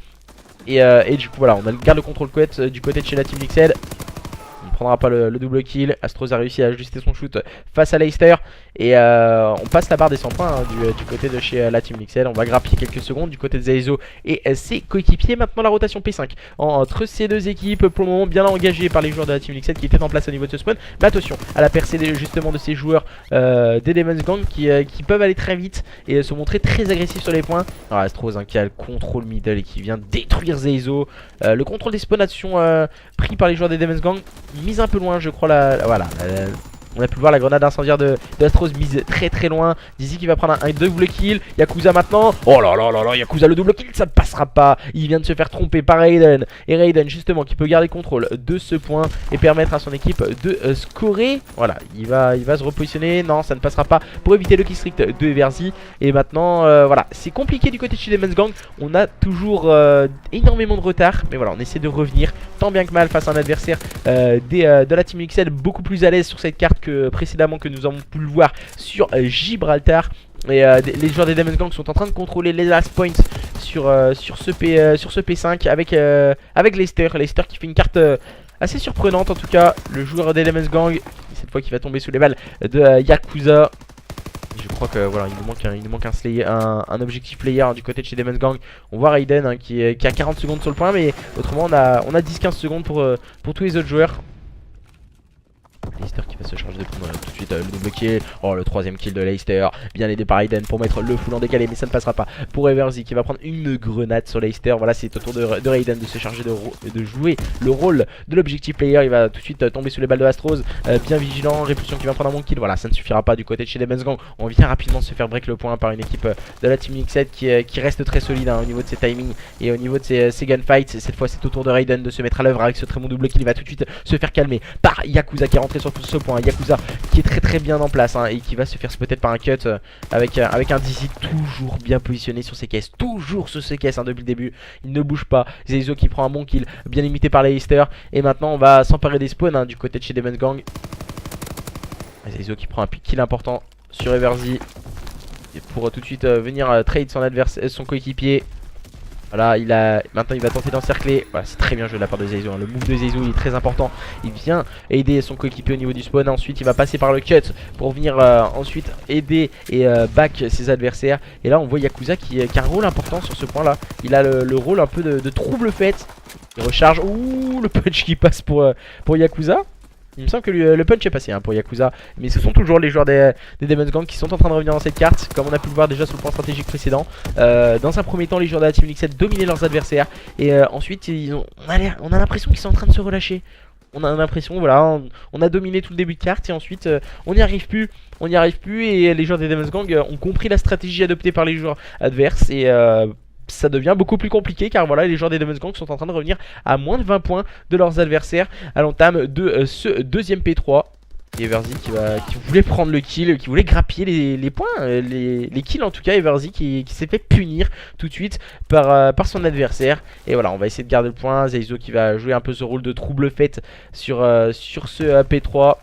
Et du coup voilà, on garde le contrôle couette du côté de chez la Team Liquid. On prendra pas le double kill. Astros a réussi à ajuster son shoot face à Leicester. Et on passe la barre des 100 points hein, du côté de chez la Team Nixel. On va grappiller quelques secondes du côté de Zaizo et ses coéquipiers. Maintenant la rotation P5 entre ces deux équipes, pour le moment bien engagées par les joueurs de la Team Nixel qui étaient en place au niveau de ce spawn. Mais attention à la percée justement de ces joueurs des Demon's Gang qui peuvent aller très vite et se montrer très agressifs sur les points. Alors Astros hein, qui a le contrôle middle et qui vient détruire Zaizo. Le contrôle des spawns pris par les joueurs des Demon's Gang, mise un peu loin je crois voilà. On a pu voir la grenade incendiaire de Astros mise très très loin. Dizzy qui va prendre un double kill. Yakuza maintenant. Oh là là là là, Yakuza le double kill, ça ne passera pas. Il vient de se faire tromper par Raiden. Et Raiden justement qui peut garder le contrôle de ce point et permettre à son équipe de scorer. Voilà, il va se repositionner. Non, ça ne passera pas pour éviter le kill strict de Everzy. Et maintenant, voilà, c'est compliqué du côté de chez Demon's Gang. On a toujours énormément de retard. Mais voilà, on essaie de revenir tant bien que mal face à un adversaire de la Team XL beaucoup plus à l'aise sur cette carte que précédemment que nous avons pu le voir sur Gibraltar. Et les joueurs des Demon's Gang sont en train de contrôler les last points sur ce P5 avec Leicester. Leicester qui fait une carte assez surprenante en tout cas. Le joueur des Demon's Gang, cette fois qui va tomber sous les balles de Yakuza. Je crois que voilà, il nous manque un slayer, un objectif player hein, du côté de chez Demon's Gang. On voit Raiden hein, qui a 40 secondes sur le point, mais autrement on a 10-15 secondes pour tous les autres joueurs. Leicester qui va se charger de prendre tout de suite le double kill. Oh, le troisième kill de Leicester, bien aidé par Raiden pour mettre le full en décalé, mais ça ne passera pas pour Everzy qui va prendre une grenade sur Leicester. Voilà, c'est au tour de Raiden de se charger de jouer le rôle de l'objectif player. Il va tout de suite tomber sous les balles de Astros, bien vigilant. Répulsion qui va prendre un bon kill. Voilà, ça ne suffira pas du côté de chez Demon's Gang. On vient rapidement se faire break le point par une équipe de la Team X7 qui reste très solide hein, au niveau de ses timings et au niveau de ses gunfights. Cette fois c'est au tour de Raiden de se mettre à l'œuvre avec ce très bon double kill. Il va tout de suite se faire calmer par Yakuza qui est rentré sur ce point. Yakuza qui est très bien en place hein, et qui va se faire peut-être par un cut avec un Dizzy toujours bien positionné sur ses caisses. Toujours sur ses caisses hein, depuis le début. Il ne bouge pas. Zaizo qui prend un bon kill, bien limité par Leicester. Et maintenant on va s'emparer des spawns hein, du côté de chez Demon's Gang. Zaizo qui prend un kill important sur Everzy pour tout de suite venir trade son coéquipier. Voilà, maintenant il va tenter d'encercler. Voilà, c'est très bien joué de la part de Zaizo hein. Le move de Zaizo il est très important. Il vient aider son coéquipier au niveau du spawn. Ensuite il va passer par le cut pour venir ensuite aider et back ses adversaires. Et là on voit Yakuza qui a un rôle important sur ce point là. Il a le rôle un peu de trouble fait. Il recharge. Ouh, le punch qui passe pour Yakuza. Il me semble que le punch est passé hein, pour Yakuza. Mais ce sont toujours les joueurs des Demon's Gang qui sont en train de revenir dans cette carte, comme on a pu le voir déjà sur le point stratégique précédent. Dans un premier temps, les joueurs de la Team X7 dominaient leurs adversaires. Et ensuite, on a l'impression qu'ils sont en train de se relâcher. On a l'impression, voilà, on a dominé tout le début de carte et ensuite on n'y arrive plus. On n'y arrive plus et les joueurs des Demon's Gang ont compris la stratégie adoptée par les joueurs adverses. Et ça devient beaucoup plus compliqué car voilà, les joueurs des Demon's Gang sont en train de revenir à moins de 20 points de leurs adversaires à l'entame de ce deuxième P3. Et Everzy qui voulait prendre le kill, qui voulait grappiller les points, les kills en tout cas. Everzy qui s'est fait punir tout de suite par son adversaire. Et voilà, on va essayer de garder le point. Zaizo qui va jouer un peu ce rôle de trouble fait sur ce P3.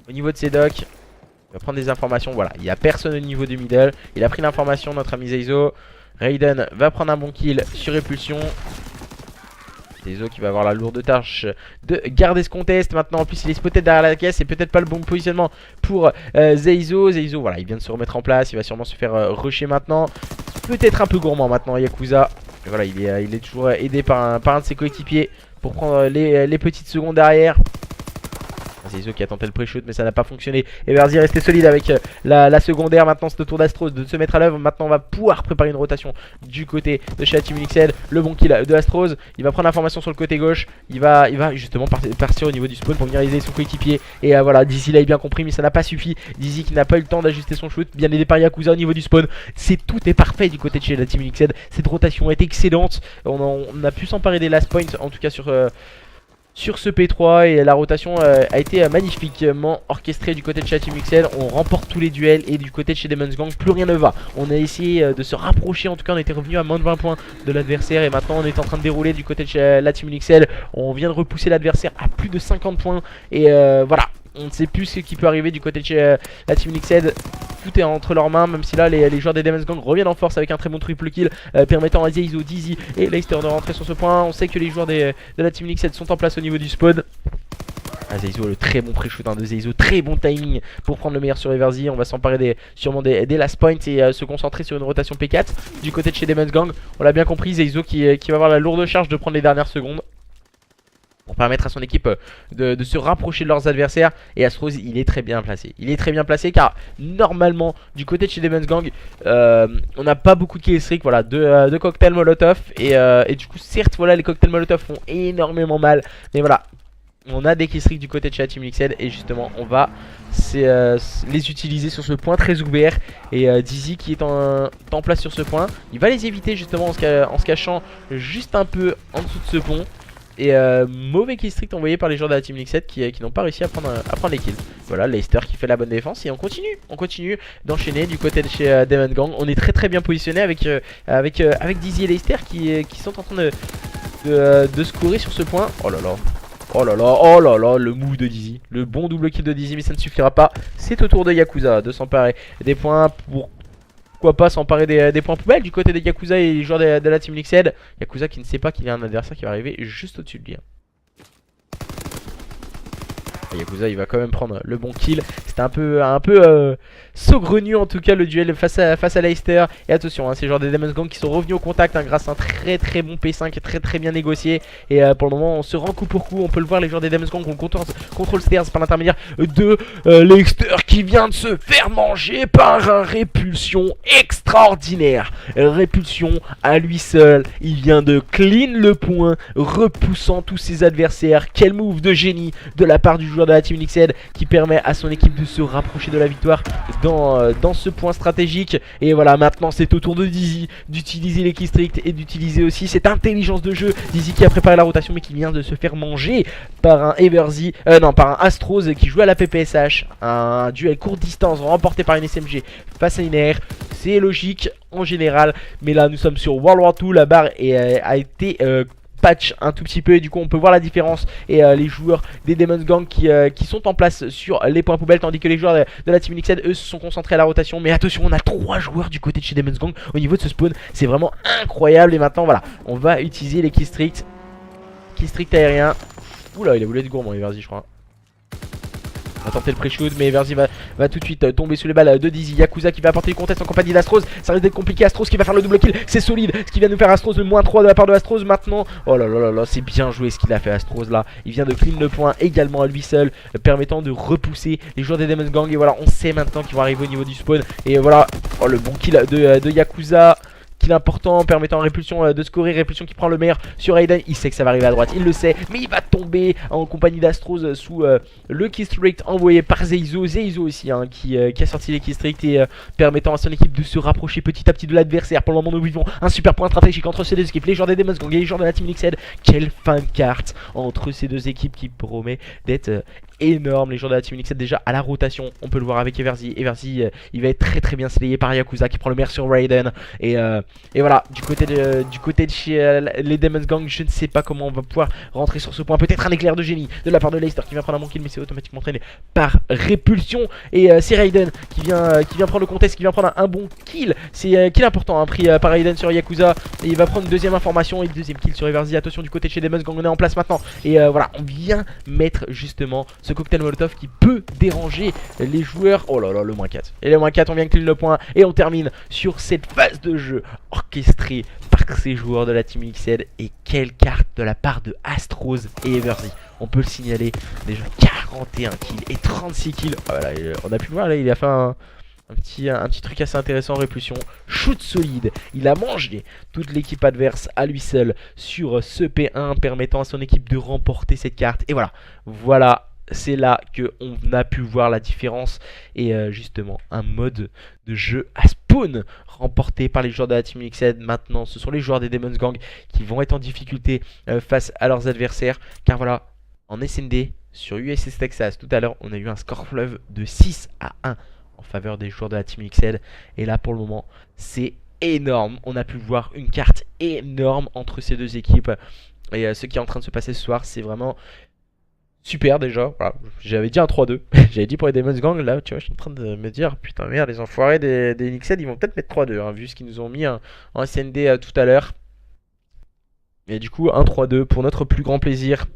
Au niveau de ses docks, il va prendre des informations. Voilà, il n'y a personne au niveau du middle. Il a pris l'information, notre ami Zaizo. Raiden va prendre un bon kill sur Répulsion. Zaizo qui va avoir la lourde tâche de garder ce contest. Maintenant en plus il est spotted derrière la caisse. C'est peut-être pas le bon positionnement pour Zaizo. Zaizo voilà, il vient de se remettre en place. Il va sûrement se faire rusher maintenant. Peut-être un peu gourmand maintenant Yakuza. Et voilà, il est toujours aidé par un de ses coéquipiers pour prendre les petites secondes derrière. Zaizo qui a tenté le pré-shoot mais ça n'a pas fonctionné. Everzy est resté solide avec la secondaire. Maintenant c'est au tour d'Astros de se mettre à l'œuvre. Maintenant on va pouvoir préparer une rotation du côté de chez la Team XL. Le bon kill de Astros. Il va prendre l'information sur le côté gauche. Il va justement partir au niveau du spawn pour venir aider son coéquipier. Et voilà, Dizzy l'a bien compris mais ça n'a pas suffi. Dizzy qui n'a pas eu le temps d'ajuster son shoot. Bien aidé par Yakuza au niveau du spawn. Tout est parfait du côté de chez la Team XL. Cette rotation est excellente. On a pu s'emparer des last points en tout cas sur ce P3 et la rotation a été magnifiquement orchestrée du côté de chez Team XL. On remporte tous les duels et du côté de chez Demon's Gang plus rien ne va. On a essayé de se rapprocher, en tout cas on était revenu à moins de 20 points de l'adversaire. Et maintenant on est en train de dérouler du côté de chez la Team XL. On vient de repousser l'adversaire à plus de 50 points. Et voilà, on ne sait plus ce qui peut arriver du côté de chez la Team XL. Tout est entre leurs mains, même si là les joueurs des Demon's Gang reviennent en force avec un très bon triple kill permettant à Zaizo, Dizzy et Leicester de rentrer sur ce point. On sait que les joueurs de la Team XL sont en place au niveau du spawn. Ah, Zeizo, le très bon pré-shoot de Zeizo, très bon timing pour prendre le meilleur sur Eversy. On va s'emparer sûrement des last points et se concentrer sur une rotation P4 du côté de chez Demon's Gang. On l'a bien compris, Zeizo qui va avoir la lourde charge de prendre les dernières secondes pour permettre à son équipe de se rapprocher de leurs adversaires. Et Astros, il est très bien placé. Il est très bien placé car normalement du côté de chez Demon's Gang on n'a pas beaucoup de kill streak. Voilà, deux cocktails molotov et du coup certes voilà, les cocktails molotov font énormément mal, mais voilà, on a des kill streaks du côté de chez la Team Liquid et justement on va les utiliser sur ce point très ouvert. Et Dizzy qui est en place sur ce point, il va les éviter justement en se cachant juste un peu en dessous de ce pont. Et mauvais kill streak envoyé par les joueurs de la Team Liquid qui n'ont pas réussi à prendre les kills. Voilà, Leicester qui fait la bonne défense et on continue d'enchaîner du côté de chez Demon Gang. On est très bien positionné avec Dizzy et Leicester qui sont en train de se courir sur ce point. Oh là là. Oh là là, le move de Dizzy. Le bon double kill de Dizzy, mais ça ne suffira pas. C'est au tour de Yakuza de s'emparer des points pour... Pourquoi pas s'emparer des points poubelles du côté des Yakuza et les joueurs de la Team Liquid. Yakuza qui ne sait pas qu'il y a un adversaire qui va arriver juste au-dessus de lui. Yakuza il va quand même prendre le bon kill. C'était un peu saugrenu en tout cas le duel face à Leicester. Et attention, ces joueurs des Demon's Gang qui sont revenus au contact grâce à un très bon P5 très bien négocié. Et pour le moment on se rend coup pour coup. On peut le voir, les joueurs des Demon's Gang on contrôle stairs par l'intermédiaire de Leicester qui vient de se faire manger par un répulsion extraordinaire. Répulsion à lui seul, il vient de clean le point, repoussant tous ses adversaires. Quel move de génie de la part du joueur de la Team Liquid qui permet à son équipe de se rapprocher de la victoire dans ce point stratégique. Et voilà, maintenant c'est au tour de Dizzy d'utiliser les keys stricts et d'utiliser aussi cette intelligence de jeu. Dizzy qui a préparé la rotation mais qui vient de se faire manger par un Eversy, par un Astros qui joue à la PPSH. Un duel courte distance remporté par une SMG face à une AR. C'est logique en général, mais là nous sommes sur World War 2, la barre a été patch un tout petit peu et du coup on peut voir la différence. Et les joueurs des Demon's Gang qui sont en place sur les points poubelles, tandis que les joueurs de la Team Liquid eux se sont concentrés à la rotation. Mais attention, on a 3 joueurs du côté de chez Demon's Gang au niveau de ce spawn, c'est vraiment incroyable. Et maintenant voilà, on va utiliser les key stricts aériens. Oula, il a voulu être gourmand Eversy je crois. On va tenter le pré-shoot, mais Eversy va tout de suite tomber sous les balles de Dizzy. Yakuza qui va apporter le contest en compagnie d'Astros. Ça risque d'être compliqué. Astros qui va faire le double kill. C'est solide. Ce qui vient nous faire Astros, le -3 de la part de Astros maintenant. Oh là là là, c'est bien joué ce qu'il a fait Astros là. Il vient de clean le point également à lui seul, permettant de repousser les joueurs des Demon's Gang. Et voilà, on sait maintenant qu'ils vont arriver au niveau du spawn. Et voilà, oh, le bon kill de Yakuza. Kill important, permettant à Répulsion de scorer. Répulsion qui prend le meilleur sur Aiden. Il sait que ça va arriver à droite, il le sait, mais il va tomber en compagnie d'Astros sous le key strict envoyé par Zeizo. Zeizo aussi qui a sorti les key strict et permettant à son équipe de se rapprocher petit à petit de l'adversaire. Pour le moment nous vivons un super point stratégique entre ces deux équipes, les joueurs des Demon's Gang et les joueurs de la Team Liquid. Quelle fin de carte entre ces deux équipes qui promet d'être énorme. Les joueurs de la Team Liquid déjà à la rotation, on peut le voir avec Eversy. Eversy il va être très bien slayé par Yakuza qui prend le meilleur sur Raiden. Et voilà, du côté de chez les Demon's Gang, je ne sais pas comment on va pouvoir rentrer sur ce point. Peut-être un éclair de génie de la part de Leicester qui vient prendre un bon kill, mais c'est automatiquement entraîné par Répulsion. Et c'est Raiden qui vient prendre le contest, qui vient prendre un bon kill. C'est kill important, pris par Raiden sur Yakuza. Et il va prendre une deuxième information et le deuxième kill sur Eversy. Attention du côté de chez Demon's Gang, on est en place maintenant. Et voilà, on vient mettre justement ce cocktail molotov qui peut déranger les joueurs. Oh là là, le -4. Et le -4, on vient clean le point. Et on termine sur cette phase de jeu orchestrée par ces joueurs de la Team Liquid. Et quelle carte de la part de Astros et Eversy. On peut le signaler, déjà 41 kills et 36 kills. Voilà, on a pu le voir là, il a fait un petit truc assez intéressant. Répulsion, shoot solide. Il a mangé toute l'équipe adverse à lui seul sur ce P1, permettant à son équipe de remporter cette carte. Et voilà, c'est là qu'on a pu voir la différence. Et justement, un mode de jeu à spawn remporté par les joueurs de la Team Liquid. Maintenant, ce sont les joueurs des Demon's Gang qui vont être en difficulté face à leurs adversaires. Car voilà, en SND, sur USS Texas, tout à l'heure, on a eu un score fleuve de 6-1 en faveur des joueurs de la Team Liquid. Et là, pour le moment, c'est énorme. On a pu voir une carte énorme entre ces deux équipes. Et ce qui est en train de se passer ce soir, c'est vraiment super déjà. Voilà. J'avais dit un 3-2. J'avais dit pour les Demon's Gang. Là, tu vois, je suis en train de me dire, putain, merde, les enfoirés des Liquid, ils vont peut-être mettre 3-2, vu ce qu'ils nous ont mis en SND tout à l'heure. Et du coup, un 3-2 pour notre plus grand plaisir.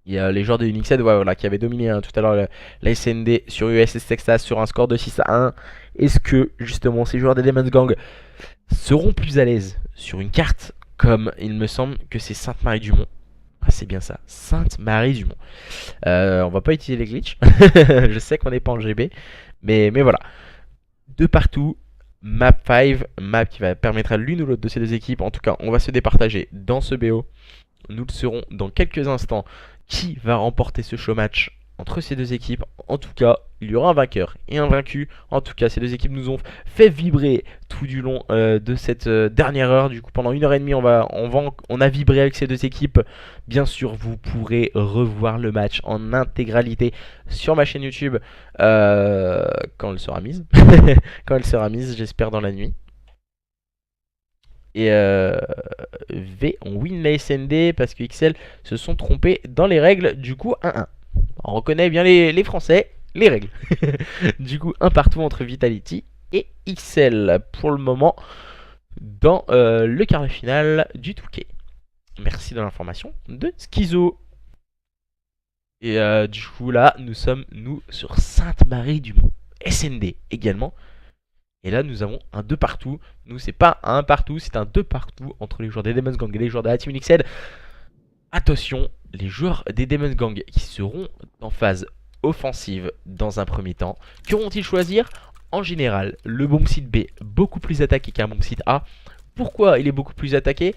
Il y a les joueurs de Unixed voilà, qui avaient dominé tout à l'heure la SND sur USS Texas sur un score de 6-1. Est-ce que justement ces joueurs des Demon's Gang seront plus à l'aise sur une carte comme il me semble que c'est Sainte-Marie-du-Mont? Ah, c'est bien ça, Sainte-Marie-du-Mont. On va pas utiliser les glitches. Je sais qu'on n'est pas en GB, mais voilà. De partout, map 5, map qui va permettre à l'une ou l'autre de ces deux équipes. En tout cas, on va se départager dans ce BO. Nous le saurons dans quelques instants. Qui va remporter ce show match entre ces deux équipes? En tout cas, il y aura un vainqueur et un vaincu. En tout cas, ces deux équipes nous ont fait vibrer tout du long de cette dernière heure. Du coup, pendant 1h30, on a vibré avec ces deux équipes. Bien sûr, vous pourrez revoir le match en intégralité sur ma chaîne YouTube quand elle sera mise. Quand elle sera mise, j'espère dans la nuit. Et V, on win la SND parce que XL se sont trompés dans les règles. Du coup, 1-1. On reconnaît bien les Français, les règles. Du coup, un partout entre Vitality et XL pour le moment dans le quart de finale du Touquet. Merci de l'information de Schizo. Et du coup, là, nous sommes sur Sainte-Marie-du-Mont. SND également. Et là, nous avons un 2 partout. Nous, c'est pas un partout, c'est un 2 partout entre les joueurs des Demon's Gang et les joueurs de la Team Unixed. Attention, les joueurs des Demon's Gang qui seront en phase offensive dans un premier temps. Que vont-ils choisir? En général, le bomb site B, beaucoup plus attaqué qu'un bomb site A. Pourquoi il est beaucoup plus attaqué?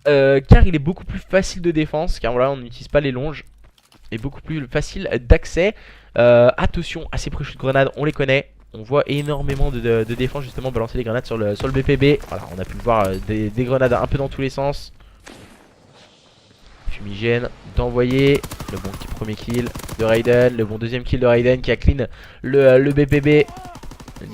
Car il est beaucoup plus facile de défense. Car voilà, on n'utilise pas les longes. Et beaucoup plus facile d'accès. Attention à ces pré-shoots de grenades, on les connaît. On voit énormément de défense justement balancer des grenades sur le BPB. Voilà, on a pu le voir, des grenades un peu dans tous les sens. Fumigène d'envoyer. Le bon premier kill de Raiden. Le bon deuxième kill de Raiden qui a clean le BPB.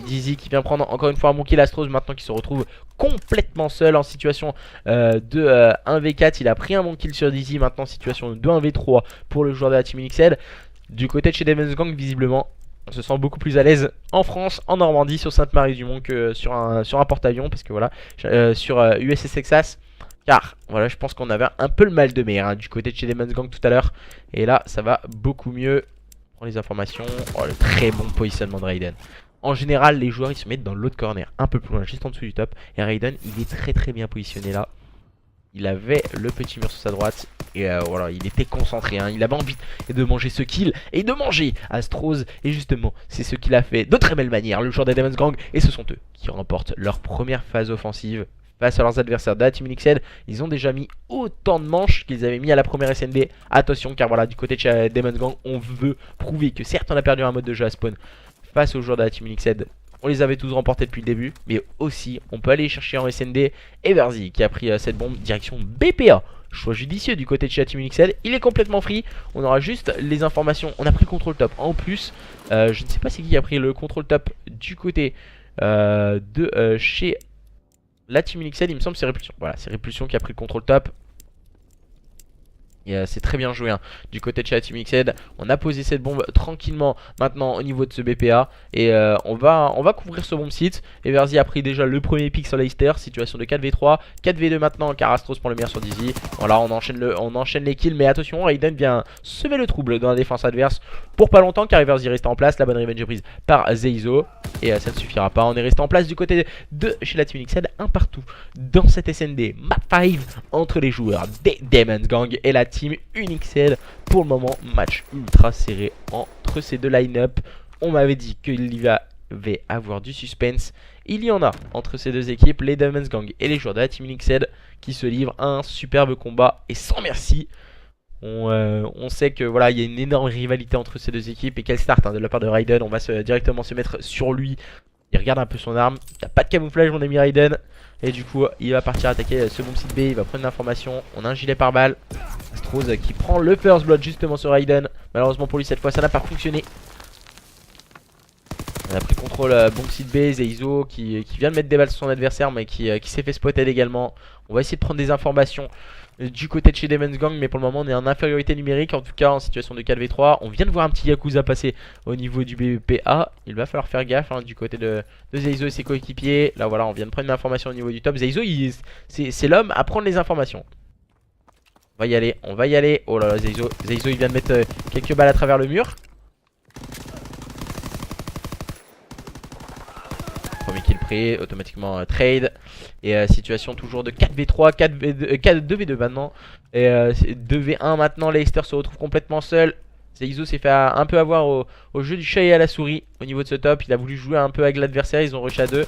Dizzy qui vient prendre encore une fois un bon kill. Astros maintenant qui se retrouve complètement seul en situation de 1v4. Il a pris un bon kill sur Dizzy. Maintenant situation de 1v3 pour le joueur de la Team Unixed. Du côté de chez Demon's Gang, visiblement on se sent beaucoup plus à l'aise en France, en Normandie, sur Sainte-Marie-du-Mont que sur un porte-avions. Parce que voilà, sur USS Texas. Car voilà, je pense qu'on avait un peu le mal de mer du côté de chez Demon's Gang tout à l'heure. Et là, ça va beaucoup mieux. On prend les informations. Oh, le très bon positionnement de Raiden. En général, les joueurs ils se mettent dans l'autre corner, un peu plus loin, juste en dessous du top. Et Raiden, il est très bien positionné là. Il avait le petit mur sur sa droite. Et voilà, il était concentré. Il avait envie de manger ce kill et de manger Astros. Et justement, c'est ce qu'il a fait de très belle manière, le joueur des Demon's Gang. Et ce sont eux qui remportent leur première phase offensive face à leurs adversaires de la Team Unixed. Ils ont déjà mis autant de manches qu'ils avaient mis à la première SND. Attention, car voilà, du côté de chez Demon's Gang, on veut prouver que certes on a perdu un mode de jeu à spawn face aux joueurs de la Team Unixed. On les avait tous remportés depuis le début, mais aussi on peut aller chercher en SND Everzy qui a pris cette bombe direction BPA. Choix judicieux du côté de chez la Team Unixed. Il est complètement free. On aura juste les informations. On a pris le contrôle top en plus. Je ne sais pas c'est qui a pris le contrôle top du côté de chez la Team Unixed. Il me semble que c'est Répulsion. Voilà, c'est Répulsion qui a pris le contrôle top. Et c'est très bien joué du côté de chez la Team Unixed. On a posé cette bombe tranquillement maintenant au niveau de ce BPA. Et on va couvrir ce bombe site. Everzy a pris déjà le premier pick sur Leicester. Situation de 4v3, 4v2 maintenant car Astros prend le meilleur sur Dizzy. Voilà, on enchaîne les kills. Mais attention, Raiden vient semer le trouble dans la défense adverse pour pas longtemps car Everzy reste en place. La bonne revenge est prise par Zeizo. Et ça ne suffira pas. On est resté en place du côté de chez la Team Unixed. Un partout dans cette SND map 5 entre les joueurs des Demon's Gang et la Team Unixed. Pour le moment, match ultra serré entre ces deux line-up. On m'avait dit qu'il y avait avoir du suspense. Il y en a entre ces deux équipes, les Demon's Gang et les joueurs de la Team Unixed, qui se livrent un superbe combat et sans merci. On sait que voilà, il y a une énorme rivalité entre ces deux équipes. Et quel start de la part de Raiden. On va directement se mettre sur lui. Il regarde un peu son arme. T'as pas de camouflage mon ami Raiden. Et du coup il va partir attaquer ce bomb site B. Il va prendre l'information. On a un gilet pare-balles. Astros qui prend le first blood justement sur Raiden. Malheureusement pour lui cette fois ça n'a pas fonctionné. On a pris contrôle bomb site B. Zeizo qui vient de mettre des balles sur son adversaire. Mais qui s'est fait spotter également. On va essayer de prendre des informations du côté de chez Demon's Gang, mais pour le moment on est en infériorité numérique, en tout cas en situation de 4v3. On vient de voir un petit Yakuza passer au niveau du BPA. Il va falloir faire gaffe du côté de Zeizo et ses coéquipiers. Là voilà, on vient de prendre une information au niveau du top. Zeizo c'est l'homme à prendre les informations. On va y aller, on va y aller. Oh là là, Zeizo il vient de mettre quelques balles à travers le mur. Premier kill pris, automatiquement trade. Et situation toujours de 4v3, 2v2 maintenant. Et 2v1 maintenant, Leicester se retrouve complètement seul. Zeizo s'est fait un peu avoir au jeu du chat et à la souris au niveau de ce top. Il a voulu jouer un peu avec l'adversaire, ils ont rush à 2.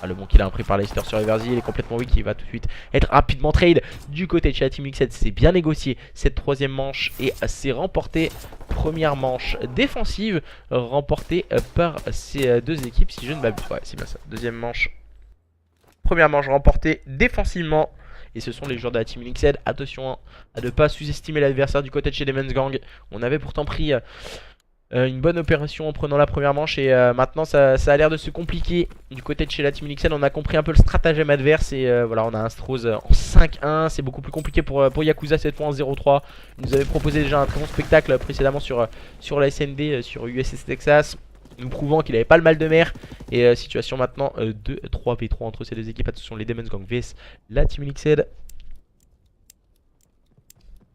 Ah, le bon kill a pris par Leicester sur Eversy, il est complètement weak, il va tout de suite être rapidement trade du côté de chez la Team X7. C'est bien négocié cette troisième manche et c'est remporté. Première manche défensive remportée par ces deux équipes, si je ne m'abuse. Ouais, c'est bien ça. Deuxième manche. Première manche remportée défensivement. Et ce sont les joueurs de la Team X7. Attention à ne pas sous-estimer l'adversaire du côté de chez Demon's Gang. On avait pourtant pris une bonne opération en prenant la première manche et maintenant ça a l'air de se compliquer du côté de chez la Team Nixon. On a compris un peu le stratagème adverse et voilà, on a un Astros en 5-1. C'est beaucoup plus compliqué pour Yakuza cette fois en 0-3. Il nous avait proposé déjà un très bon spectacle précédemment sur la SND, sur USS Texas, nous prouvant qu'il avait pas le mal de mer. Et situation maintenant 2-3v3 entre ces deux équipes. Attention, les Demon's Gang vs la Team Nixon.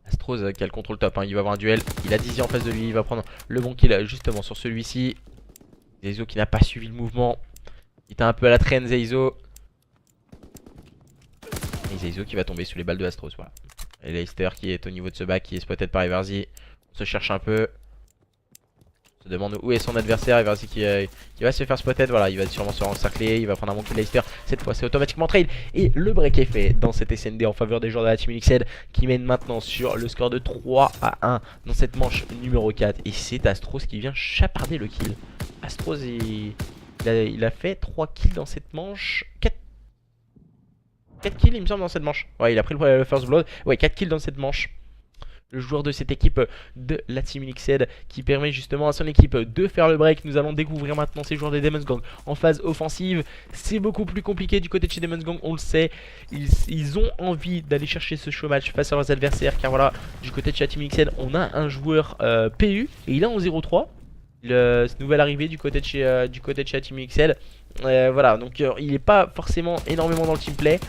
Astros qui a le contrôle top, hein. Il va avoir un duel, il a Dizzy en face de lui, il va prendre le bon kill justement sur celui-ci. Zeizo qui n'a pas suivi le mouvement, il était un peu à la traîne Zeizo. Et Zeizo qui va tomber sous les balles de Astros, voilà. Et Leicester qui est au niveau de ce bac, qui est spotted par Eversy. On se cherche un peu. On se demande où est son adversaire. Eversy qui va se faire spotted, voilà, il va sûrement se encercler, il va prendre un bon kill Leicester. Cette fois c'est automatiquement trade. Et le break est fait dans cette SND en faveur des joueurs de la Team XL qui mène maintenant sur le score de 3-1 dans cette manche numéro 4. Et c'est Astros qui vient chaparder le kill. Astros il a fait 3 kills dans cette manche. 4 kills il me semble dans cette manche. Ouais, il a pris le first blood. Ouais, 4 kills dans cette manche. Le joueur de cette équipe de la Team XZ qui permet justement à son équipe de faire le break. Nous allons découvrir maintenant ces joueurs des Demon's Gang en phase offensive. C'est beaucoup plus compliqué du côté de chez Demon's Gang, on le sait. Ils ont envie d'aller chercher ce show match face à leurs adversaires, car voilà, du côté de chez la Team XZ, on a un joueur PU et il est en 0-3. Cette nouvelle arrivée du côté de chez la Team XL. Voilà, donc il n'est pas forcément énormément dans le team play.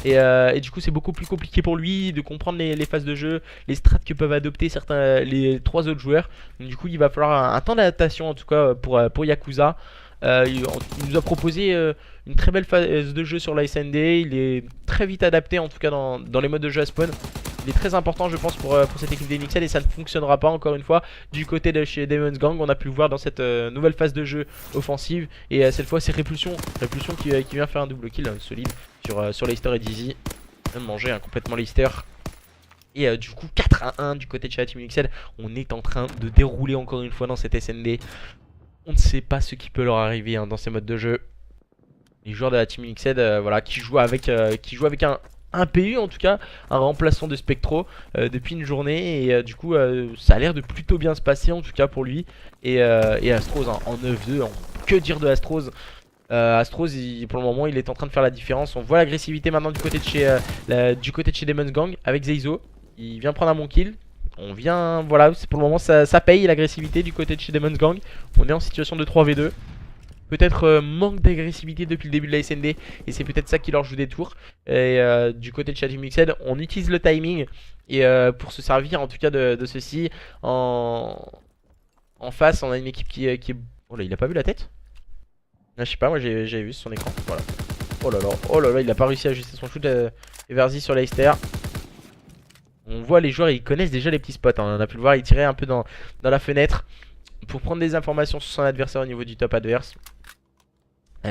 Et du coup c'est beaucoup plus compliqué pour lui de comprendre les phases de jeu, les strats que peuvent adopter les trois autres joueurs. Donc du coup il va falloir un temps d'adaptation en tout cas pour Yakuza. Il nous a proposé une très belle phase de jeu sur la SND. Il est très vite adapté en tout cas dans les modes de jeu à spawn. Il est très important je pense pour cette équipe des NXL et ça ne fonctionnera pas encore une fois du côté de chez Demon's Gang. On a pu le voir dans cette nouvelle phase de jeu offensive. Et cette fois c'est Répulsion qui vient faire un double kill solide sur Leicester et Dizzy. On vient de manger complètement Leicester. Et du coup 4-1 du côté de chez la Team XL. On est en train de dérouler encore une fois dans cette SND. On ne sait pas ce qui peut leur arriver dans ces modes de jeu. Les joueurs de la Team XL voilà, qui jouent avec un PU en tout cas, un remplaçant de Spectro depuis une journée. Et du coup ça a l'air de plutôt bien se passer en tout cas pour lui. Et Astros en 9-2, que dire de Astros. Astros pour le moment il est en train de faire la différence. On voit l'agressivité maintenant du côté de chez Demon's Gang avec Zeizo. Il vient prendre un bon kill. On vient, voilà, pour le moment ça paye l'agressivité du côté de chez Demon's Gang. On est en situation de 3v2. Peut-être manque d'agressivité depuis le début de la SND. Et c'est peut-être ça qui leur joue des tours. Et du côté de chez Team XL, on utilise le timing. Et pour se servir en tout cas de ceci. En face on a une équipe qui est... Oh là, il a pas vu la tête? Ah, je sais pas, moi j'ai vu sur son écran. Voilà. Oh là là, il a pas réussi à ajuster son shoot Eversy sur Leicester. On voit les joueurs, ils connaissent déjà les petits spots. On a pu le voir, il tirait un peu dans la fenêtre pour prendre des informations sur son adversaire au niveau du top adverse.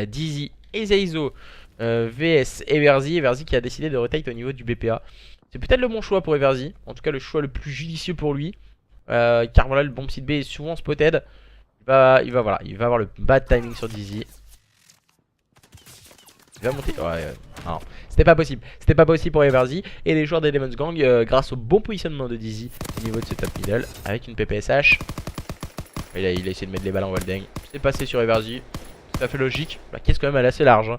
Dizzy et Zeizo vs Eversy. Eversy qui a décidé de rotate au niveau du BPA. C'est peut-être le bon choix pour Eversy. En tout cas, le choix le plus judicieux pour lui. Car voilà, le bomb site B est souvent spotted. Il va avoir le bad timing sur Dizzy. Il va monter. Ouais, non, c'était pas possible. C'était pas possible pour Eversy. Et les joueurs des Demon's Gang, grâce au bon positionnement de Dizzy au niveau de ce top middle, avec une PPSH. Il a essayé de mettre les balles en walding. C'est passé sur Eversy. Tout à fait logique. La caisse quand même elle est assez large. Hein.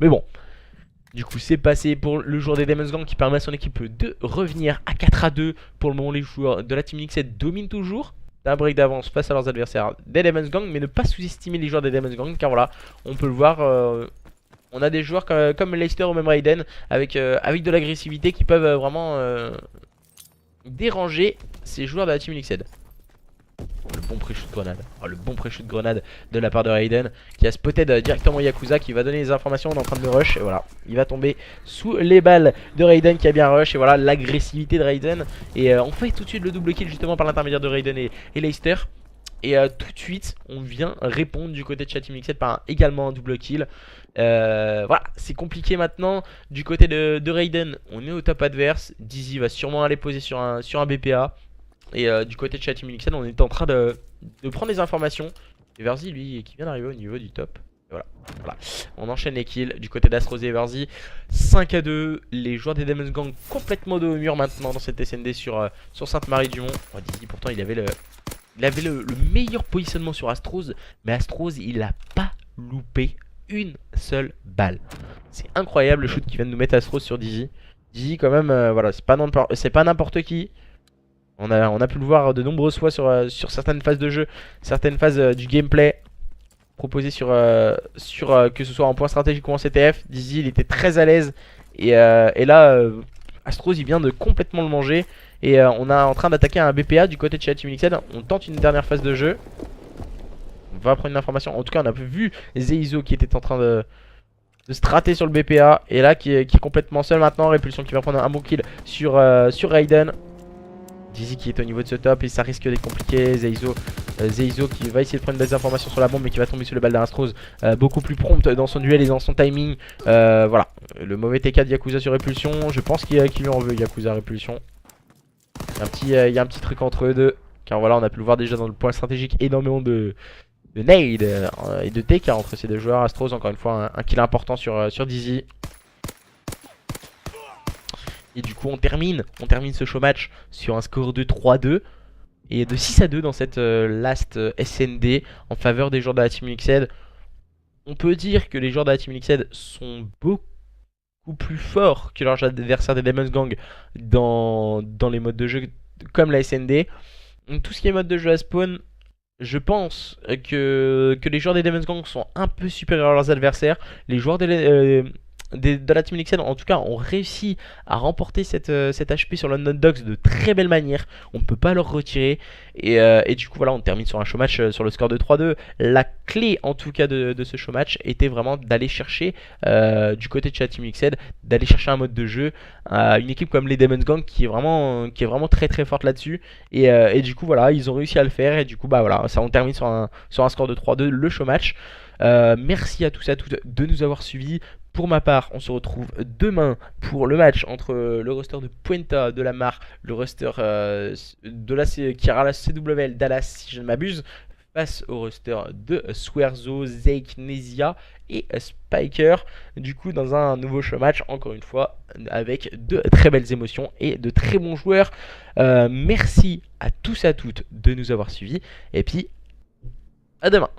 Mais bon. Du coup c'est passé pour le joueur des Demon's Gang qui permet à son équipe de revenir à 4-2. Pour le moment les joueurs de la Team X7 dominent toujours. Un break d'avance face à leurs adversaires des Demon's Gang, mais ne pas sous-estimer les joueurs des Demon's Gang, car voilà, on peut le voir, on a des joueurs comme Leicester ou même Raiden avec de l'agressivité qui peuvent vraiment déranger ces joueurs de la Team Liquid. Le bon pré-shoot de grenade. Oh, le bon pré-shoot de grenade de la part de Raiden qui a spotted directement Yakuza, qui va donner les informations. On est en train de le rush et voilà, il va tomber sous les balles de Raiden qui a bien rush. Et voilà l'agressivité de Raiden. Et on fait tout de suite le double kill justement par l'intermédiaire de Raiden et Leicester. Et tout de suite on vient répondre du côté de Team Liquid par également un double kill. Voilà, c'est compliqué maintenant du côté de Raiden. On est au top adverse. Dizzy va sûrement aller poser sur un BPA. Et du côté de Team Liquid, on est en train de prendre les informations. Et Verzi, lui, qui vient d'arriver au niveau du top. Et voilà, on enchaîne les kills du côté d'Astros et Verzi. 5-2. Les joueurs des Demon's Gang complètement dos au mur maintenant dans cette SND sur Sainte-Marie-du-Mont. Oh, Dizzy, pourtant, il avait le meilleur positionnement sur Astros. Mais Astros, il a pas loupé une seule balle. C'est incroyable le shoot qui vient de nous mettre Astros sur Dizzy. Dizzy, quand même, voilà, c'est pas n'importe qui. On a pu le voir de nombreuses fois sur certaines phases de jeu, certaines phases du gameplay proposées que ce soit en point stratégique ou en CTF. Dizzy, il était très à l'aise. Et là, Astros, il vient de complètement le manger. Et on est en train d'attaquer un BPA du côté de chez Team Liquid. On tente une dernière phase de jeu. On va prendre une information. En tout cas, on a vu Zeizo qui était en train de strater sur le BPA. Et là, qui est complètement seul maintenant. Répulsion qui va prendre un bon kill sur Raiden. Dizzy qui est au niveau de ce top et ça risque d'être compliqué. Zeizo qui va essayer de prendre des informations sur la bombe mais qui va tomber sur le balle d'Astros. Beaucoup plus prompt dans son duel et dans son timing. Voilà, le mauvais TK de Yakuza sur Répulsion. Je pense qu'il lui en veut, Yakuza Répulsion. Il y a un petit truc entre eux deux. Car voilà, on a pu le voir déjà dans le point stratégique. Énormément de nade et de TK entre ces deux joueurs. Astros, encore une fois, un kill important sur Dizzy. Et du coup on termine ce show match sur un score de 3-2 et de 6-2 dans cette last SND en faveur des joueurs de la Team Liquid. On peut dire que les joueurs de la Team Liquid sont beaucoup plus forts que leurs adversaires des Demon's Gang dans les modes de jeu comme la SND. Donc, tout ce qui est mode de jeu à spawn, je pense que les joueurs des Demon's Gang sont un peu supérieurs à leurs adversaires. Les joueurs de la Team Liquid en tout cas ont réussi à remporter cet HP sur London Dogs de très belle manière. On ne peut pas leur retirer et du coup voilà, on termine sur un show match sur le score de 3-2. La clé en tout cas de ce show match était vraiment d'aller chercher du côté de chez Team Liquid, d'aller chercher un mode de jeu, une équipe comme les Demon's Gang qui est vraiment très très forte là-dessus et du coup voilà, ils ont réussi à le faire et du coup bah voilà, ça on termine sur un score de 3-2 le show match. Merci à tous et à toutes de nous avoir suivis. Pour ma part, on se retrouve demain pour le match entre le roster de Puenta de la Mar, le roster qui ira à la CWL Dallas si je ne m'abuse, face au roster de Swerzo, Zake, Nesia et Spiker. Du coup, dans un nouveau show match, encore une fois, avec de très belles émotions et de très bons joueurs. Merci à tous et à toutes de nous avoir suivis. Et puis, à demain.